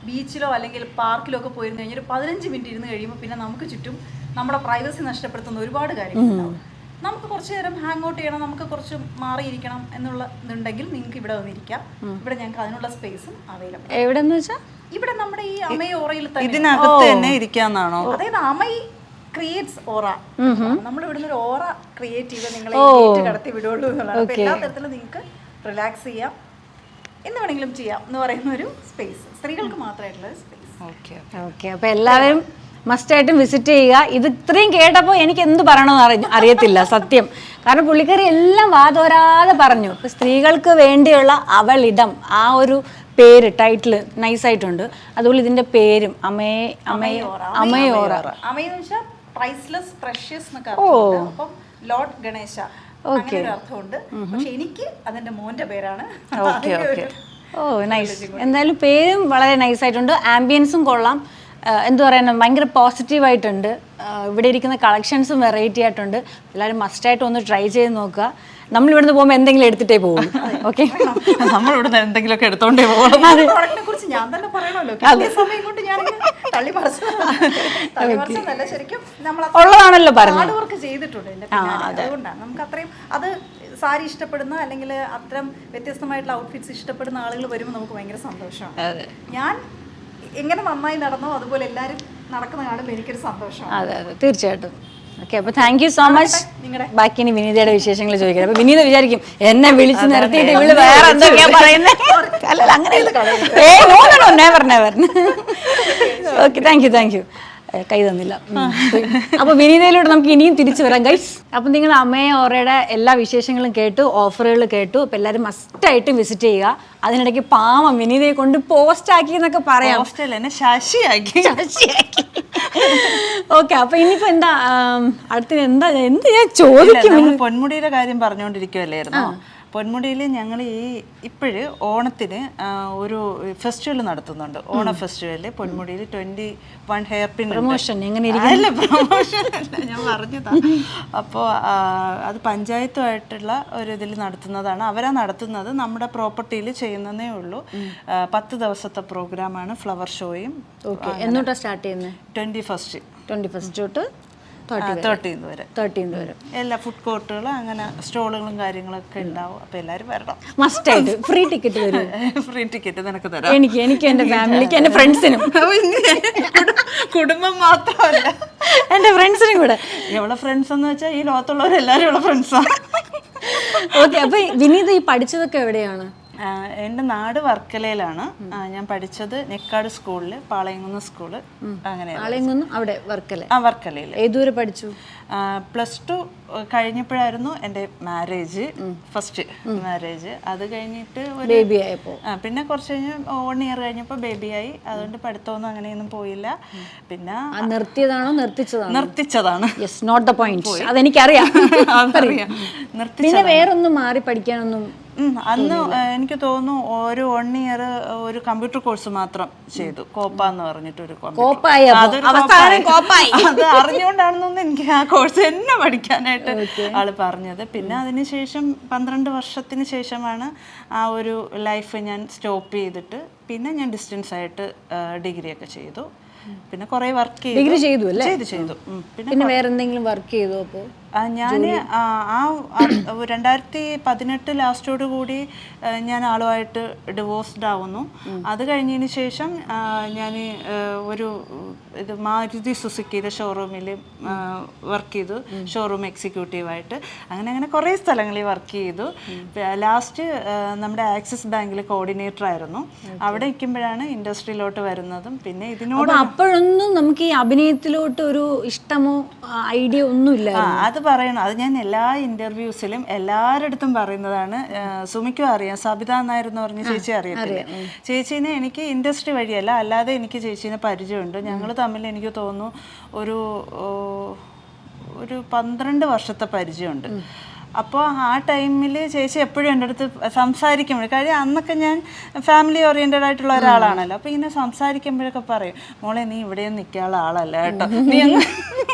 ബീച്ചിലോ അല്ലെങ്കിൽ പാർക്കിലോ ഒക്കെ പോയിരുന്നു കഴിഞ്ഞാൽ ഒരു 15 മിനിറ്റ് ഇരുന്ന് കഴിയുമ്പോൾ പിന്നെ നമുക്ക് ചുറ്റും നമ്മുടെ പ്രൈവസി നഷ്ടപ്പെടുത്തുന്ന ഒരുപാട് കാര്യങ്ങളുണ്ടാവും. നമുക്ക് കുറച്ച് നേരം ഹാങ് ഔട്ട് ചെയ്യണം, നമുക്ക് കുറച്ച് മാറിയിരിക്കണം എന്നുണ്ടെങ്കിൽ നിങ്ങൾക്ക് ഇവിടെ വന്നിരിക്കാം. ഇവിടെ ഞങ്ങൾക്ക് അതിനുള്ള സ്പേസും അവൈലബിൾ. എവിടെന്ന് വെച്ചാൽ ഇവിടെ നമ്മുടെ ഈ അമൈ ഓറയിൽ ഇതിനകത്ത് തന്നെ ഇരിക്കാന്നാണോ? അതായത് അമൈ ക്രിയേറ്റ്സ് ഓറ. നമ്മൾ ഇവിടുന്ന് ഒരു ഓറ ക്രിയേറ്റ് ചെയ്ത് നിങ്ങളെ കടത്തി വിടുള്ളൂ എന്നുള്ളതാണ്. അപ്പൊ എല്ലാ തരത്തിലും നിങ്ങൾക്ക് റിലാക്സ് ചെയ്യാം, എന്ന് വേണമെങ്കിലും ചെയ്യാം എന്ന് പറയുന്ന ഒരു സ്പേസ്, സ്ത്രീകൾക്ക് മാത്രമായിട്ടുള്ള ഒരു സ്പേസ്. ഓക്കെ, അപ്പൊ എല്ലാവരും മസ്റ്റായിട്ടും വിസിറ്റ് ചെയ്യുക. ഇത് ഇത്രയും കേട്ടപ്പോൾ എനിക്ക് എന്ത് പറയണമെന്ന് അറിയത്തില്ല സത്യം. കാരണം പുള്ളിക്കാരി എല്ലാം വാതോരാതെ പറഞ്ഞു. ഇപ്പൊ സ്ത്രീകൾക്ക് വേണ്ടിയുള്ള അവളിടം, ആ ഒരു പേര് ടൈറ്റില് നൈസായിട്ടുണ്ട്. അതുപോലെ ഇതിന്റെ പേരും അമയോറ. അമയെന്ന് വെച്ചാൽ പ്രൈസ്ലെസ് പ്രഷ്യസ് എന്നൊക്കെ അർത്ഥമുണ്ട്. അപ്പം ലോർഡ് ഗണേശ അങ്ങനെ ഒരു അർത്ഥമുണ്ട്. പക്ഷെ എനിക്ക് അതിന്റെ മോന്റെ പേരാണ്. ഓ നൈസ്. എന്തായാലും പേരും വളരെ നൈസായിട്ടുണ്ട്. ആംബിയൻസും കൊള്ളാം. എന്തു പറയാനാ, ഭയങ്കര പോസിറ്റീവായിട്ടുണ്ട്. ഇവിടെ ഇരിക്കുന്ന കളക്ഷൻസും വെറൈറ്റി ആയിട്ടുണ്ട്. എല്ലാവരും മസ്റ്റായിട്ട് ഒന്ന് ട്രൈ ചെയ്ത് നോക്കുക. നമ്മൾ ഇവിടുന്ന് പോകുമ്പോൾ എന്തെങ്കിലും എടുത്തിട്ടേ പോകും. ഓക്കെ, നമ്മൾ ഇവിടുന്ന് എന്തെങ്കിലുമൊക്കെ എടുത്തോണ്ടേ പോകണം. പ്രോഡക്റ്റിനെ കുറിച്ച് ഞാൻ തന്നെ പറയണമല്ലോ. അതേ സമയം കൊണ്ട് ഞാൻ തള്ളിമറിച്ചതല്ല, ശരിക്കും നമ്മൾ ഉള്ളതാണല്ലോ പറഞ്ഞു. ഹാർഡ് വർക്ക് ചെയ്തിട്ടുണ്ട് എന്റെ പിന്നാലെ. അതുകൊണ്ടാണ് നമുക്ക് അത്രയും അത് സാരി ഇഷ്ടപ്പെടുന്ന അല്ലെങ്കിൽ അത്തരം വ്യത്യസ്തമായിട്ടുള്ള ഔട്ട്ഫിറ്റ്സ് ഇഷ്ടപ്പെടുന്ന ആളുകൾ വരുമ്പോൾ നമുക്ക് ഭയങ്കര സന്തോഷമാണ്. ഞാൻ എങ്ങനെ നന്നായി നടന്നോ അതുപോലെ എല്ലാവരും നടക്കുന്ന കാണുമ്പോൾ എനിക്കൊരു സന്തോഷമാണ്. അതെ അതെ, തീർച്ചയായിട്ടും. ഓക്കെ, അപ്പൊ താങ്ക് യു സോ മച്ച്. ബാക്കി ഇനി വിനീതയുടെ വിശേഷങ്ങൾ ചോദിക്കാം. അപ്പൊ വിനീത വിചാരിക്കും എന്നെ വിളിച്ച് നിർത്തിയിട്ട് ഇവള് വേറെ എന്തൊക്കെയാ പറയുന്നത്. അല്ല അങ്ങനെ നെവർ. Okay, thank you. കൈ തന്നില്ല. അപ്പൊ വിനീതയിലൂടെ നമുക്ക് ഇനിയും തിരിച്ചു വരാം ഗൈസ്. അപ്പൊ നിങ്ങൾ അമയോറയുടെ എല്ലാ വിശേഷങ്ങളും കേട്ടു, ഓഫറുകൾ കേട്ടു. അപ്പൊ എല്ലാവരും മസ്റ്റായിട്ട് വിസിറ്റ് ചെയ്യുക. അതിനിടയ്ക്ക് പാവം വിനീതയെ കൊണ്ട് പോസ്റ്റ് ആക്കി എന്നൊക്കെ പറയാം. ശശിയാക്കി. ഓക്കെ, അപ്പൊ ഇനിയിപ്പോ എന്താ അടുത്ത എന്താ ഞാൻ ചോദിക്കും. പൊന്മുടിയുടെ കാര്യം പറഞ്ഞുകൊണ്ടിരിക്കുവല്ലായിരുന്നു. പൊന്മുടിയിൽ ഞങ്ങൾ ഇപ്പോഴ് ഓണത്തിന് ഒരു ഫെസ്റ്റിവൽ നടത്തുന്നുണ്ട്. ഓണ ഫെസ്റ്റിവൽ പൊന്മുടിയിൽ 21 ഹെയർ പിൻ പ്രൊമോഷൻ. എങ്ങനെ അല്ല, പ്രൊമോഷൻ അല്ല, ഞാൻ പറഞ്ഞതാ. അപ്പോൾ അത് പഞ്ചായത്തുമായിട്ടുള്ള ഒരു ഇതിൽ നടത്തുന്നതാണ്. അവരാ നടത്തുന്നത്, നമ്മുടെ പ്രോപ്പർട്ടിയിൽ ചെയ്യുന്നതേ ഉള്ളൂ. 10 ദിവസത്തെ പ്രോഗ്രാമാണ്. ഫ്ലവർ ഷോയും. എന്നോട്ടാ സ്റ്റാർട്ട് ചെയ്യുന്നത്? 21 തൊട്ട് 13 വരെ. എല്ലാ ഫുഡ് കോർട്ടുകളും അങ്ങനെ സ്റ്റോളുകളും കാര്യങ്ങളൊക്കെ ഉണ്ടാവും. അപ്പൊ എല്ലാരും വരണം. മസ്റ്റായിട്ട്. ഫ്രീ ടിക്കറ്റ് വരും. ഫ്രീ ടിക്കറ്റ് നിനക്ക് തരാം. എനിക്ക് എന്റെ ഫാമിലിക്ക്, എന്റെ ഫ്രണ്ട്സിനും. കുടുംബം മാത്രമല്ല, എന്റെ ഫ്രണ്ട്സിനും കൂടെ. എവിടെ ഫ്രണ്ട്സ് എന്ന് വെച്ചാൽ ഈ ലോകത്തുള്ളവരെല്ലാരും ഉള്ള ഫ്രണ്ട്സാണ്. ഓക്കെ, അപ്പൊ വിനീത ഈ പഠിച്ചതൊക്കെ എവിടെയാണ്? എൻ്റെ നാട് വർക്കലയിലാണ്. ഞാൻ പഠിച്ചത് നെക്കാട് സ്കൂളിൽ, പാളയംകുന്ന് സ്കൂള്. അങ്ങനെ അവിടെ വർക്കല. വർക്കലയിൽ. ഏതുവരെ പഠിച്ചു? +2 കഴിഞ്ഞപ്പോഴായിരുന്നു എൻ്റെ മാരേജ്, ഫസ്റ്റ് മാരേജ്. അത് കഴിഞ്ഞിട്ട് ഒരു ബേബി ആയപ്പോ, പിന്നെ കുറച്ച് കഴിഞ്ഞ് 1 ഇയർ കഴിഞ്ഞപ്പോൾ ബേബിയായി. അതുകൊണ്ട് പഠിത്തമൊന്നും അങ്ങനെയൊന്നും പോയില്ല. പിന്നെ നിർത്തിയതാണോ നിർത്തിച്ചതാണ്. Yes, not the point. അതെനിക്കറിയാം. പിന്നെ വേറൊന്നും മാറി പഠിക്കാനൊന്നും അന്ന് എനിക്ക് തോന്നുന്നു ഒരു 1 ഇയർ ഒരു കമ്പ്യൂട്ടർ കോഴ്സ് മാത്രം ചെയ്തു. കോപ്പ എന്ന് പറഞ്ഞിട്ടൊരു അത് അറിഞ്ഞുകൊണ്ടാണെന്നൊന്നും എനിക്ക് ആ കോഴ്സ് തന്നെ പഠിക്കാനായിട്ട് ആള് പറഞ്ഞത്. പിന്നെ അതിനുശേഷം 12 വർഷത്തിന് ശേഷമാണ് ആ ഒരു ലൈഫ് ഞാൻ സ്റ്റോപ്പ് ചെയ്തിട്ട് പിന്നെ ഞാൻ ഡിസ്റ്റൻസ് ആയിട്ട് ഡിഗ്രിയൊക്കെ ചെയ്തു. പിന്നെ കുറെ വർക്ക് ചെയ്തു. പിന്നെ വേറെ എന്തെങ്കിലും വർക്ക് ചെയ്തോ? അപ്പോൾ ഞാൻ 2018 ലാസ്റ്റോട് കൂടി ഞാൻ ആളുമായിട്ട് ഡിവോഴ്സ്ഡ് ആവുന്നു. അത് കഴിഞ്ഞതിന് ശേഷം ഞാൻ ഒരു മാരുതി സുസുക്കിയുടെ ഷോറൂമിൽ വർക്ക് ചെയ്തു, ഷോറൂം എക്സിക്യൂട്ടീവായിട്ട്. അങ്ങനെ കുറേ സ്ഥലങ്ങളിൽ വർക്ക് ചെയ്തു. ലാസ്റ്റ് നമ്മുടെ ആക്സിസ് ബാങ്കിൽ കോർഡിനേറ്റർ ആയിരുന്നു. അവിടെ നിൽക്കുമ്പോഴാണ് ഇൻഡസ്ട്രിയിലോട്ട് വരുന്നതും. പിന്നെ ഇതിനോട് അപ്പോഴൊന്നും നമുക്ക് ഈ അഭിനയത്തിലോട്ട് ഒരു ഇഷ്ടമോ ഐഡിയ ഒന്നുമില്ല. അത് പറയണം. അത് ഞാൻ എല്ലാ ഇന്റർവ്യൂസിലും എല്ലാവരുടെ അടുത്തും പറയുന്നതാണ്. സുമിക്കും അറിയാം, സബിത നായർ എന്ന് പറഞ്ഞ ചേച്ചി അറിയത്തില്ല. ചേച്ചീനെ എനിക്ക് ഇൻഡസ്ട്രി വഴിയല്ല, അല്ലാതെ എനിക്ക് ചേച്ചീനെ പരിചയമുണ്ട്. ഞങ്ങൾ തമ്മിൽ എനിക്ക് തോന്നുന്നു ഒരു 12 വർഷത്തെ പരിചയമുണ്ട്. അപ്പോൾ ആ ടൈമിൽ ചേച്ചി എപ്പോഴും എൻ്റെ അടുത്ത് സംസാരിക്കുമ്പോൾ, കാര്യം അന്നൊക്കെ ഞാൻ ഫാമിലി ഓറിയൻറ്റഡ് ആയിട്ടുള്ള ഒരാളാണല്ലോ. അപ്പോൾ ഇങ്ങനെ സംസാരിക്കുമ്പോഴൊക്കെ പറയും, മോളെ നീ ഇവിടെയൊന്നും നിൽക്കാനുള്ള ആളല്ല കേട്ടോ, നീ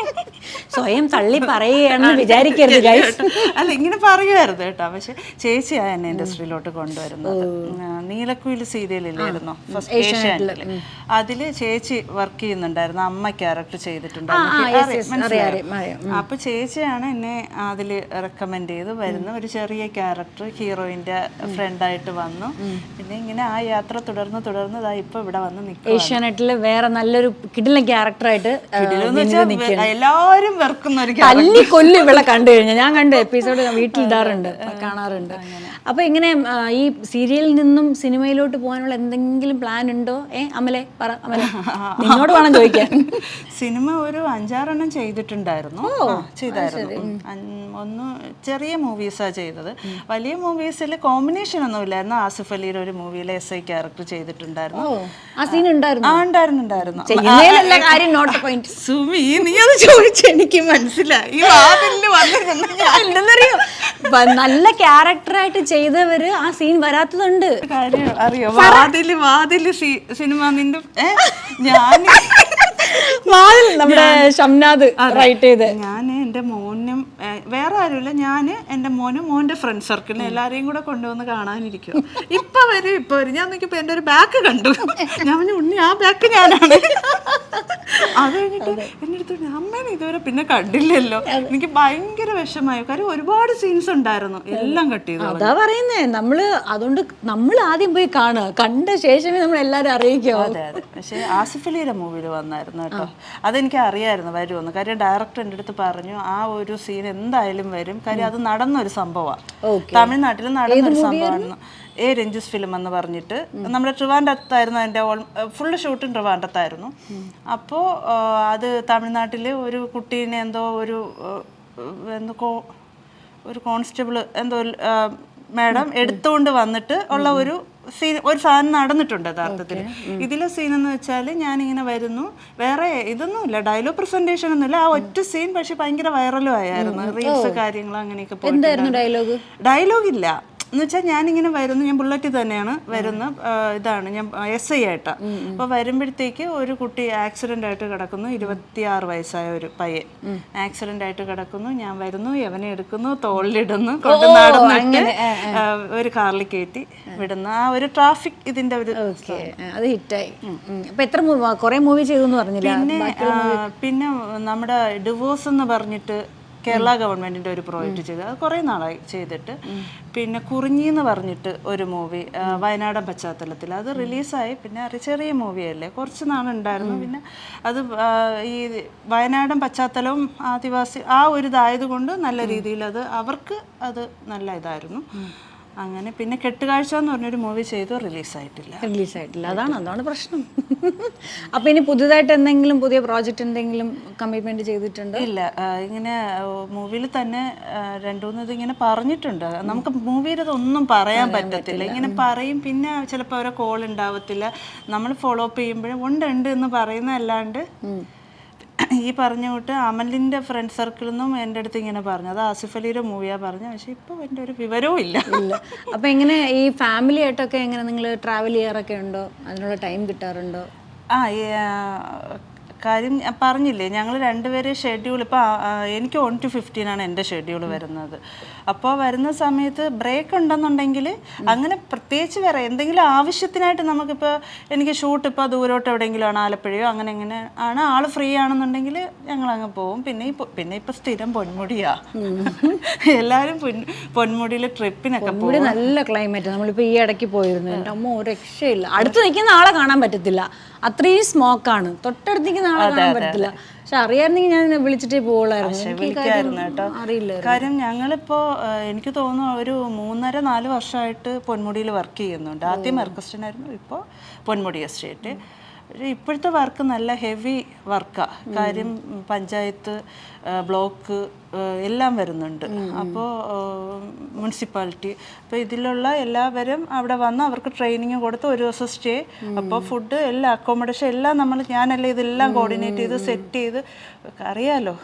സ്വയം തള്ളി പറയുകയാണെന്ന് വിചാരിക്കരുത്. അല്ല, ഇങ്ങനെ പറയുമായിരുന്നു കേട്ടോ. പക്ഷെ ചേച്ചിയാണ് എന്നെ ഇൻഡസ്ട്രിയിലോട്ട് കൊണ്ടുവരുന്നത്. നീലക്കുയിൽ സീരിയലില്ലായിരുന്നോ ഫസ്റ്റ് ഏഷ്യാനെറ്റിൽ, അതിൽ ചേച്ചി വർക്ക് ചെയ്യുന്നുണ്ടായിരുന്നു, അമ്മ ക്യാരക്ടർ ചെയ്തിട്ടുണ്ടായിരുന്നു. അപ്പോൾ ചേച്ചിയാണ് എന്നെ അതിൽ റെക്കമെൻഡ് ചെയ്ത് വരുന്ന ഒരു ചെറിയ ക്യാരക്ടർ ഹീറോയിൻ്റെ ഫ്രണ്ടായിട്ട് വന്നു. പിന്നെ ഇങ്ങനെ ആ യാത്ര തുടർന്ന് ഇപ്പൊ ഇവിടെ വന്ന് നിൽക്കും. ഏഷ്യാനെറ്റിൽ വേറെ നല്ലൊരു കിടിലൻ ക്യാരക്ടറായിട്ട് എല്ലാവരും വെറുക്കുന്ന ഒരു തല്ലി കൊല്ലി ഇവിടെ കണ്ടു കഴിഞ്ഞാൽ ഞാൻ കണ്ട എപ്പിസോഡ് വീട്ടിൽ ഇടാറുണ്ട്, കാണാറുണ്ട്. അപ്പൊ ഇങ്ങനെ ഈ സീരിയലിൽ നിന്നും സിനിമയിലോട്ട് പോകാനുള്ള എന്തെങ്കിലും പ്ലാൻ ഉണ്ടോ? അമലെ പറ, അമലെ നിന്നോട് വേണം ചോദിക്കാൻ. സിനിമ ഒരു 5-6 ചെയ്തിട്ടുണ്ടായിരുന്നു. ഒന്ന് ചെറിയ മൂവീസാ ചെയ്തത്. വലിയ മൂവീസിൽ കോമ്പിനേഷൻ ഒന്നും ഇല്ലായിരുന്നു. ആസിഫ് അലിയുടെ ഒരു മൂവിയിൽ SI ക്യാരക്ടർ ചെയ്തിട്ടുണ്ടായിരുന്നു. ആ സീൻ ഉണ്ടായിരുന്നു. സുമി, നീ അത് ചോദിച്ചു എനിക്ക് മനസ്സിലായി. നല്ല ക്യാരക്ടറായിട്ട് ചെയ്തവര് ആ സീൻ വരാത്തതുണ്ട്. കാര്യം അറിയോ? വാതില് സിനിമ നിന്റെ നമ്മുടെ ഷംനാദ് റൈറ്റ് ചെയ്ത് ഞാൻ എൻ്റെ മോനും വേറെ ആരുമില്ല, ഞാൻ എൻ്റെ മോൻ്റെ ഫ്രണ്ട് സർക്കിളിനെ എല്ലാവരെയും കൂടെ കൊണ്ടുവന്ന് കാണാനിരിക്കും. ഇപ്പൊ വരും ഞാൻ നോക്കിയപ്പോ എൻ്റെ ഒരു ബാക്ക് കണ്ടു. ഞാൻ പറഞ്ഞു ഉണ്ണി ആ ബാക്ക് ഞാനാണ്. അത് കഴിഞ്ഞിട്ട് എൻ്റെ അടുത്ത് അമ്മേനെ ഇതുവരെ പിന്നെ കണ്ടില്ലല്ലോ. എനിക്ക് ഭയങ്കര വിഷമായി. കാര്യം ഒരുപാട് സീൻസ് ഉണ്ടായിരുന്നു, എല്ലാം കട്ട് ചെയ്തു. അതാ പറയുന്നേ, അതുകൊണ്ട് നമ്മൾ ആദ്യം പോയി കാണുക, കണ്ട ശേഷമേ നമ്മൾ എല്ലാരും അറിയിക്കോ. അതെ. പക്ഷെ ആസിഫ് അലിയുടെ മൂവിയിൽ വന്നായിരുന്നു കേട്ടോ. അതെനിക്ക് അറിയായിരുന്നു വരുമെന്ന്. കാര്യം ഡയറക്ടർ എൻ്റെ അടുത്ത് പറഞ്ഞു ആ ഒരു സീൻ എന്തായാലും വരും. കാര്യം അത് നടന്നൊരു സംഭവമാണ്, തമിഴ്നാട്ടിൽ നടന്നൊരു സംഭവമായിരുന്നു. രഞ്ജുസ് ഫിലിം എന്ന് പറഞ്ഞിട്ട് നമ്മുടെ ട്രിവാൻഡ്രത്തായിരുന്നു. അതിൻ്റെ ഫുള്ള് ഷൂട്ടും ട്രിവാൻഡ്രത്തായിരുന്നു. അപ്പോൾ അത് തമിഴ്നാട്ടിൽ ഒരു കുട്ടീനെ ഒരു കോൺസ്റ്റബിൾ മാഡം എടുത്തുകൊണ്ട് വന്നിട്ട് ഉള്ള ഒരു സാധനം നടന്നിട്ടുണ്ട് യഥാർത്ഥത്തിൽ. ഇതിലെ സീൻ എന്ന് വെച്ചാൽ ഞാനിങ്ങനെ വരുന്നു, വേറെ ഇതൊന്നുമില്ല, ഡയലോഗ് പ്രസന്റേഷൻ ഒന്നുമില്ല. ആ ഒറ്റ സീൻ പക്ഷെ ഭയങ്കര വൈറലും ആയിരുന്നു. റീൽസ് കാര്യങ്ങൾ അങ്ങനെയൊക്കെ പോയി. ഡയലോഗ് ഇല്ല എന്ന് വെച്ചാൽ ഞാനിങ്ങനെ വരുന്നു, ഞാൻ ബുള്ളറ്റിൽ തന്നെയാണ് വരുന്ന ഇതാണ്, ഞാൻ SI ആയിട്ടാണ്. അപ്പോൾ വരുമ്പോഴത്തേക്ക് ഒരു കുട്ടി ആക്സിഡൻ്റ് ആയിട്ട് കിടക്കുന്നു. 26 വയസ്സായ ഒരു പയ്യൻ ആക്സിഡൻ്റ് ആയിട്ട് കിടക്കുന്നു. ഞാൻ വരുന്നു, യവനെ എടുക്കുന്നു, തോളിലിടുന്നു, കൊണ്ട് നടന്നിട്ട് ഒരു കാറിൽ കയറ്റി വിടുന്ന ആ ഒരു ട്രാഫിക് ഇതിന്റെ ഒരു അത് ഹിറ്റായി. എത്ര കുറെ മൂവി ചെയ്തു പറഞ്ഞില്ല. പിന്നെ നമ്മുടെ ഡിവോഴ്സ് എന്ന് പറഞ്ഞിട്ട് കേരള ഗവൺമെന്റിന്റെ ഒരു പ്രോജക്റ്റ് ചെയ്ത് അത് കുറേ നാളായി ചെയ്തിട്ട്. പിന്നെ കുറിഞ്ഞി എന്ന് പറഞ്ഞിട്ട് ഒരു മൂവി വയനാടൻ പശ്ചാത്തലത്തിൽ അത് റിലീസായി. പിന്നെ ചെറിയ മൂവിയല്ലേ, കുറച്ച് നാളുണ്ടായിരുന്നു. പിന്നെ അത് ഈ വയനാടൻ പശ്ചാത്തലവും ആദിവാസി ആ ഒരു ഇതായതുകൊണ്ട് നല്ല രീതിയിൽ അത് അവർക്ക് അത് നല്ല ഇതായിരുന്നു. അങ്ങനെ പിന്നെ കെട്ടുകാഴ്ച എന്ന് പറഞ്ഞൊരു മൂവി ചെയ്തു, റിലീസായിട്ടില്ല. അതാണ് പ്രശ്നം. അപ്പൊ ഇനി പുതുതായിട്ട് എന്തെങ്കിലും പുതിയ പ്രോജക്റ്റ് എന്തെങ്കിലും കമ്മിറ്റ്മെന്റ് ചെയ്തിട്ടുണ്ടോ? ഇല്ല, ഇങ്ങനെ മൂവിയിൽ തന്നെ 2-3 ഇങ്ങനെ പറഞ്ഞിട്ടുണ്ട്. നമുക്ക് മൂവിയിൽ അതൊന്നും പറയാൻ പറ്റത്തില്ല. ഇങ്ങനെ പറയും, പിന്നെ ചിലപ്പോൾ അവരെ കോൾ ഉണ്ടാവത്തില്ല. നമ്മൾ ഫോളോ അപ്പ് ചെയ്യുമ്പോഴും ഉണ്ട് എന്ന് പറയുന്ന അല്ലാണ്ട് ഈ പറഞ്ഞ കൂട്ട് അമലിൻ്റെ ഫ്രണ്ട് സർക്കിളിൽ നിന്നും എൻ്റെ അടുത്ത് ഇങ്ങനെ പറഞ്ഞു അത് ആസിഫ് അലിയുടെ മൂവിയാണ് പറഞ്ഞു. പക്ഷെ ഇപ്പോൾ എൻ്റെ ഒരു വിവരവും ഇല്ല. അപ്പോൾ എങ്ങനെ ഈ ഫാമിലി ആയിട്ടൊക്കെ എങ്ങനെ നിങ്ങൾ ട്രാവൽ ചെയ്യാറൊക്കെ ഉണ്ടോ? അതിനുള്ള ടൈം കിട്ടാറുണ്ടോ? കാര്യം പറഞ്ഞില്ലേ, ഞങ്ങൾ രണ്ടുപേരും ഷെഡ്യൂൾ ഇപ്പോൾ എനിക്ക് 1 to 15 എൻ്റെ ഷെഡ്യൂൾ വരുന്നത്. അപ്പോൾ വരുന്ന സമയത്ത് ബ്രേക്ക് ഉണ്ടെന്നുണ്ടെങ്കിൽ അങ്ങനെ പ്രത്യേകിച്ച് വേറെ എന്തെങ്കിലും ആവശ്യത്തിനായിട്ട് നമുക്കിപ്പോൾ എനിക്ക് ഷൂട്ട് ഇപ്പോൾ ദൂരോട്ട് എവിടെയെങ്കിലും ആണ്, ആലപ്പുഴയോ അങ്ങനെ ആണ്, ആൾ ഫ്രീ ആണെന്നുണ്ടെങ്കിൽ ഞങ്ങളങ്ങ് പോവും. പിന്നെ ഇപ്പോൾ സ്ഥിരം പൊന്മുടിയാ, എല്ലാവരും പൊന്മുടിയിൽ ട്രിപ്പിനൊക്കെ പോകും. നല്ല ക്ലൈമറ്റ്. നമ്മളിപ്പോൾ ഈ ഇടയ്ക്ക് പോയിരുന്നു, എൻ്റെ അമ്മ ഒരു രക്ഷയില്ല. അടുത്ത് നിൽക്കുന്ന ആളെ കാണാൻ പറ്റത്തില്ല, അത്രയും സ്മോക്കാണ്. തൊട്ടടുത്ത് നിൽക്കുന്ന ആളെ കാണാൻ പറ്റത്തില്ല. പക്ഷെ അറിയാമെങ്കിൽ ഞാൻ വിളിച്ചിട്ടേ വിളിക്കായിരുന്നു കേട്ടോ. കാര്യം ഞങ്ങളിപ്പോൾ എനിക്ക് തോന്നുന്നു ഒരു 3.5-4 വർഷമായിട്ട് പൊന്മുടിയിൽ വർക്ക് ചെയ്യുന്നുണ്ട്. ആദ്യം മെർക്കസ്റ്റനായിരുന്നു, ഇപ്പോൾ പൊന്മുടി എസ്റ്റേറ്റ്. ഇപ്പോഴത്തെ വർക്ക് നല്ല ഹെവി വർക്കാണ്. കാര്യം പഞ്ചായത്ത്, ബ്ലോക്ക് എല്ലാം വരുന്നുണ്ട്. അപ്പോൾ മുനിസിപ്പാലിറ്റി, അപ്പോൾ ഇതിലുള്ള എല്ലാവരും അവിടെ വന്ന് അവർക്ക് ട്രെയിനിങ് കൊടുത്ത് ഒരു ദിവസം സ്റ്റേ. അപ്പോൾ ഫുഡ് എല്ലാം, അക്കോമഡേഷൻ എല്ലാം ഞാനല്ലേ ഇതെല്ലാം കോർഡിനേറ്റ് ചെയ്ത് സെറ്റ് ചെയ്ത്. അറിയാലോ,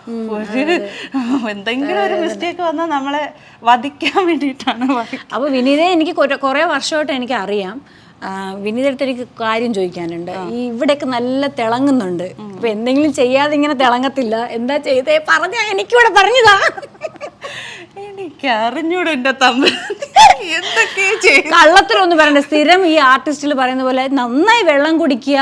എന്തെങ്കിലും ഒരു മിസ്റ്റേക്ക് വന്നാൽ നമ്മളെ വധിക്കാൻ വേണ്ടിയിട്ടാണ്. അപ്പോൾ വിനീതയെ എനിക്ക് കുറേ വർഷമായിട്ട് എനിക്ക് അറിയാം. വിനീതടുത്ത് എനിക്ക് കാര്യം ചോദിക്കാനുണ്ട്. ഈ ഇവിടെയൊക്കെ നല്ല തിളങ്ങുന്നുണ്ട്. ഇപ്പൊ എന്തെങ്കിലും ചെയ്യാതെ ഇങ്ങനെ തിളങ്ങത്തില്ല, എന്താ ചെയ്തേ പറഞ്ഞാ എനിക്കിവിടെ പറഞ്ഞതാ. എനിക്ക് അറിഞ്ഞൂടെ എൻ്റെ തമ്പ എന്തൊക്കെയാ ചെയ്യും. കള്ളത്തിലൊന്നും പറയണ്ട. സ്ഥിരം ഈ ആർട്ടിസ്റ്റിൽ പറയുന്ന പോലെ നന്നായി വെള്ളം കുടിക്കുക,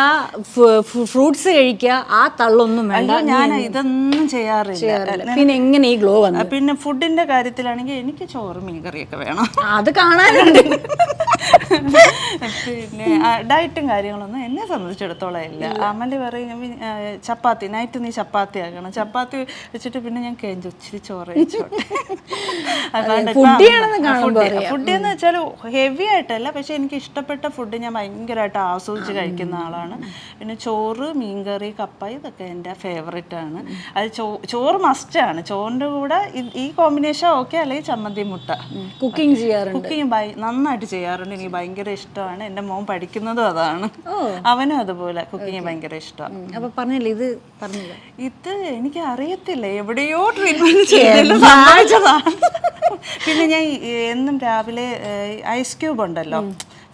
ഫ്രൂട്ട്സ് കഴിക്കുക, ആ തള്ളൊന്നും വേണ്ട. ഞാൻ ഇതൊന്നും ചെയ്യാറില്ല. പിന്നെ എങ്ങനെ ഈ ഗ്ലോ വന്നു? പിന്നെ ഫുഡിന്റെ കാര്യത്തിലാണെങ്കിൽ എനിക്ക് ചോറ് മീൻകറിയൊക്കെ വേണം. അത് കാണാനുണ്ട്. പിന്നെ ഡയറ്റും കാര്യങ്ങളൊന്നും എന്നെ സംബന്ധിച്ചിടത്തോളം ഇല്ല. അമല് പറയും ചപ്പാത്തി, നൈറ്റ് നീ ചപ്പാത്തി ആക്കണം. ചപ്പാത്തി വെച്ചിട്ട് പിന്നെ ഞാൻ കഴിഞ്ഞു ഇച്ചിരി ചോറ് കഴിച്ചോട്ടെ. ഫുഡ് എന്ന് വെച്ചാൽ ഹെവി ആയിട്ടല്ല, പക്ഷെ എനിക്ക് ഇഷ്ടപ്പെട്ട ഫുഡ് ഞാൻ ഭയങ്കരമായിട്ട് ആസ്വദിച്ച് കഴിക്കുന്ന ആളാണ്. പിന്നെ ചോറ്, മീൻകറി, കപ്പ ഇതൊക്കെ എൻ്റെ ഫേവറേറ്റ് ആണ്. അത് ചോറ് മസ്റ്റാണ്. ചോറിൻ്റെ കൂടെ ഈ കോമ്പിനേഷൻ ഓക്കെ, അല്ലെങ്കിൽ ചമ്മന്തി മുട്ട. കുക്കിംഗ് ചെയ്യാറുണ്ട്? കുക്കിംഗ് നന്നായിട്ട് ചെയ്യാറുണ്ട്. എനിക്ക് ഭയങ്കര ഇഷ്ടമാണ്. എൻ്റെ മോൻ പഠിക്കുന്നതും അതാണ്. അവനും അതുപോലെ കുക്കിംഗ് ഭയങ്കര ഇഷ്ടമാണ്. അപ്പൊ പറഞ്ഞില്ലേ ഇത് പറഞ്ഞില്ല? ഇത് എനിക്ക് അറിയത്തില്ല, എവിടെയോ ട്രീറ്റ്മെന്റ് സംഭവിച്ചതാണ്. പിന്നെ ഞാൻ എന്നും രാവിലെ ഐസ് ക്യൂബ് ഉണ്ടല്ലോ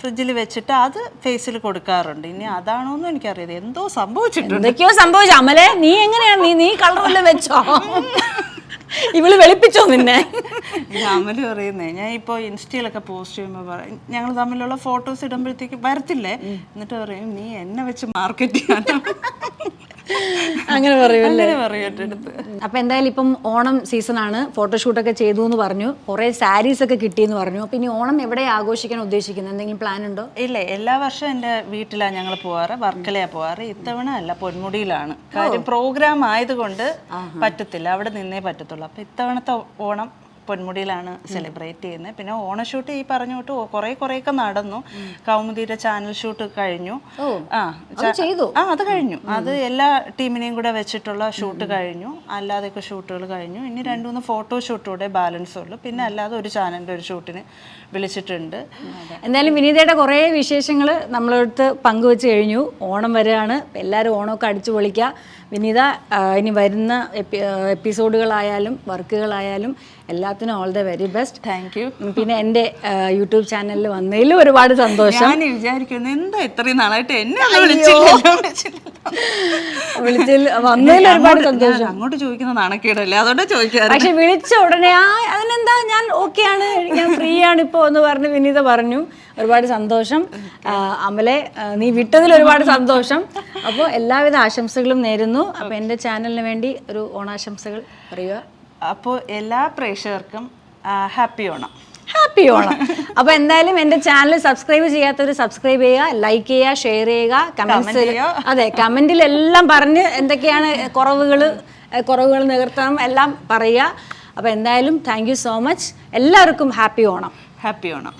ഫ്രിഡ്ജിൽ വെച്ചിട്ട് അത് ഫേസിൽ കൊടുക്കാറുണ്ട്. ഇനി അതാണോന്നും എനിക്കറിയാം, എന്തോ സംഭവിച്ചിട്ടുണ്ട്. എന്തൊക്കെയോ സംഭവിച്ചു. അമലെ നീ എങ്ങനെയാണ്? നീ കളറെല്ലാം വെച്ചോ? ഇവള് വെളുപ്പിച്ചോ നിന്നെ? അമല് പറയുന്നേ, ഞാൻ ഇപ്പോൾ ഇൻസ്റ്റയിലൊക്കെ പോസ്റ്റ് ചെയ്യുമ്പോൾ പറയും, ഞങ്ങൾ തമ്മിലുള്ള ഫോട്ടോസ് ഇടുമ്പോഴത്തേക്ക് വരത്തില്ലേ, എന്നിട്ട് പറയും നീ എന്നെ വെച്ച് മാർക്കറ്റ് ചെയ്യാൻ. അങ്ങനെ പറയൂല്ലേ? പറയട്ടെടുത്ത്. അപ്പൊ എന്തായാലും ഇപ്പം ഓണം സീസൺ ആണ്, ഫോട്ടോഷൂട്ടൊക്കെ ചെയ്തു എന്ന് പറഞ്ഞു, കുറെ സാരീസ് ഒക്കെ കിട്ടിയെന്ന് പറഞ്ഞു. അപ്പൊ ഇനി ഓണം എവിടെ ആഘോഷിക്കാൻ ഉദ്ദേശിക്കുന്നത്? എന്തെങ്കിലും പ്ലാൻ ഉണ്ടോ? ഇല്ല, എല്ലാ വർഷവും എൻ്റെ വീട്ടിലാണ് ഞങ്ങൾ പോവാറ്, വർക്കലയാണ് പോവാറ്. ഇത്തവണ അല്ല, പൊന്മുടിയിലാണ്. കാര്യം പ്രോഗ്രാം ആയതുകൊണ്ട് പറ്റത്തില്ല, അവിടെ നിന്നേ പറ്റത്തുള്ളൂ. അപ്പൊ ഇത്തവണത്തെ ഓണം പൊന്മുടിയിലാണ് സെലിബ്രേറ്റ് ചെയ്യുന്നത്. പിന്നെ ഓണഷൂട്ട് ഈ പറഞ്ഞോട്ട് കുറേയൊക്കെ നടന്നു. കൗമുദിയുടെ ചാനൽ ഷൂട്ട് കഴിഞ്ഞു. അത് കഴിഞ്ഞു. അത് എല്ലാ ടീമിനെയും കൂടെ വെച്ചിട്ടുള്ള ഷൂട്ട് കഴിഞ്ഞു. അല്ലാതെയൊക്കെ ഷൂട്ടുകൾ കഴിഞ്ഞു. ഇനി 2-3 ഫോട്ടോ ഷൂട്ടൂടെ ബാലൻസ് ഉള്ളു. പിന്നെ അല്ലാതെ ഒരു ചാനലിൻ്റെ ഒരു ഷൂട്ടിന് വിളിച്ചിട്ടുണ്ട്. എന്തായാലും വിനീതയുടെ കുറേ വിശേഷങ്ങൾ നമ്മളടുത്ത് പങ്കുവെച്ച് കഴിഞ്ഞു. ഓണം വരികയാണ്, എല്ലാവരും ഓണമൊക്കെ അടിച്ചു പൊളിക്കുക. വിനീത ഇനി വരുന്ന എപ്പിസോഡുകളായാലും വർക്കുകളായാലും എല്ലാത്തിനും all the very best. Thank you. പിന്നെ എൻ്റെ യൂട്യൂബ് ചാനലിൽ വന്നതിലും ഒരുപാട് സന്തോഷം. ഞാൻ വിചാരിക്കുന്നു എന്താ ഇത്രയും നാളായിട്ട് എന്നെ വന്നതിൽ ഒരുപാട് സന്തോഷം. അങ്ങോട്ട് ചോദിക്കുന്ന നാണക്കേടല്ലേ, അതുകൊണ്ട് ചോദിക്കാറ്. പക്ഷെ വിളിച്ച ഉടനെ അതിനെന്താ ഞാൻ ഓക്കെയാണ്, ഞാൻ ഫ്രീ ആണ് ഇപ്പോൾ എന്ന് പറഞ്ഞ് വിനീത പറഞ്ഞു. ഒരുപാട് സന്തോഷം അമലെ, നീ വിട്ടതിൽ ഒരുപാട് സന്തോഷം. അപ്പോൾ എല്ലാവിധ ആശംസകളും നേരുന്നു. അപ്പോൾ എൻ്റെ ചാനലിന് വേണ്ടി ഒരു ഓണാശംസകൾ പറയുക. അപ്പോൾ എല്ലാ പ്രേക്ഷകർക്കും ഹാപ്പി ഓണം. ഹാപ്പി ഓണം. അപ്പോൾ എന്തായാലും എൻ്റെ ചാനൽ സബ്സ്ക്രൈബ് ചെയ്യാത്തവർ സബ്സ്ക്രൈബ് ചെയ്യുക, ലൈക്ക് ചെയ്യുക, ഷെയർ ചെയ്യുക, കമൻസ്. അതെ, കമൻറ്റിലെല്ലാം പറഞ്ഞ് എന്തൊക്കെയാണ് കുറവുകൾ നികർത്തണം എല്ലാം പറയുക. അപ്പോൾ എന്തായാലും താങ്ക് യു സോ മച്ച്. എല്ലാവർക്കും ഹാപ്പി ഓണം. ഹാപ്പി ഓണം.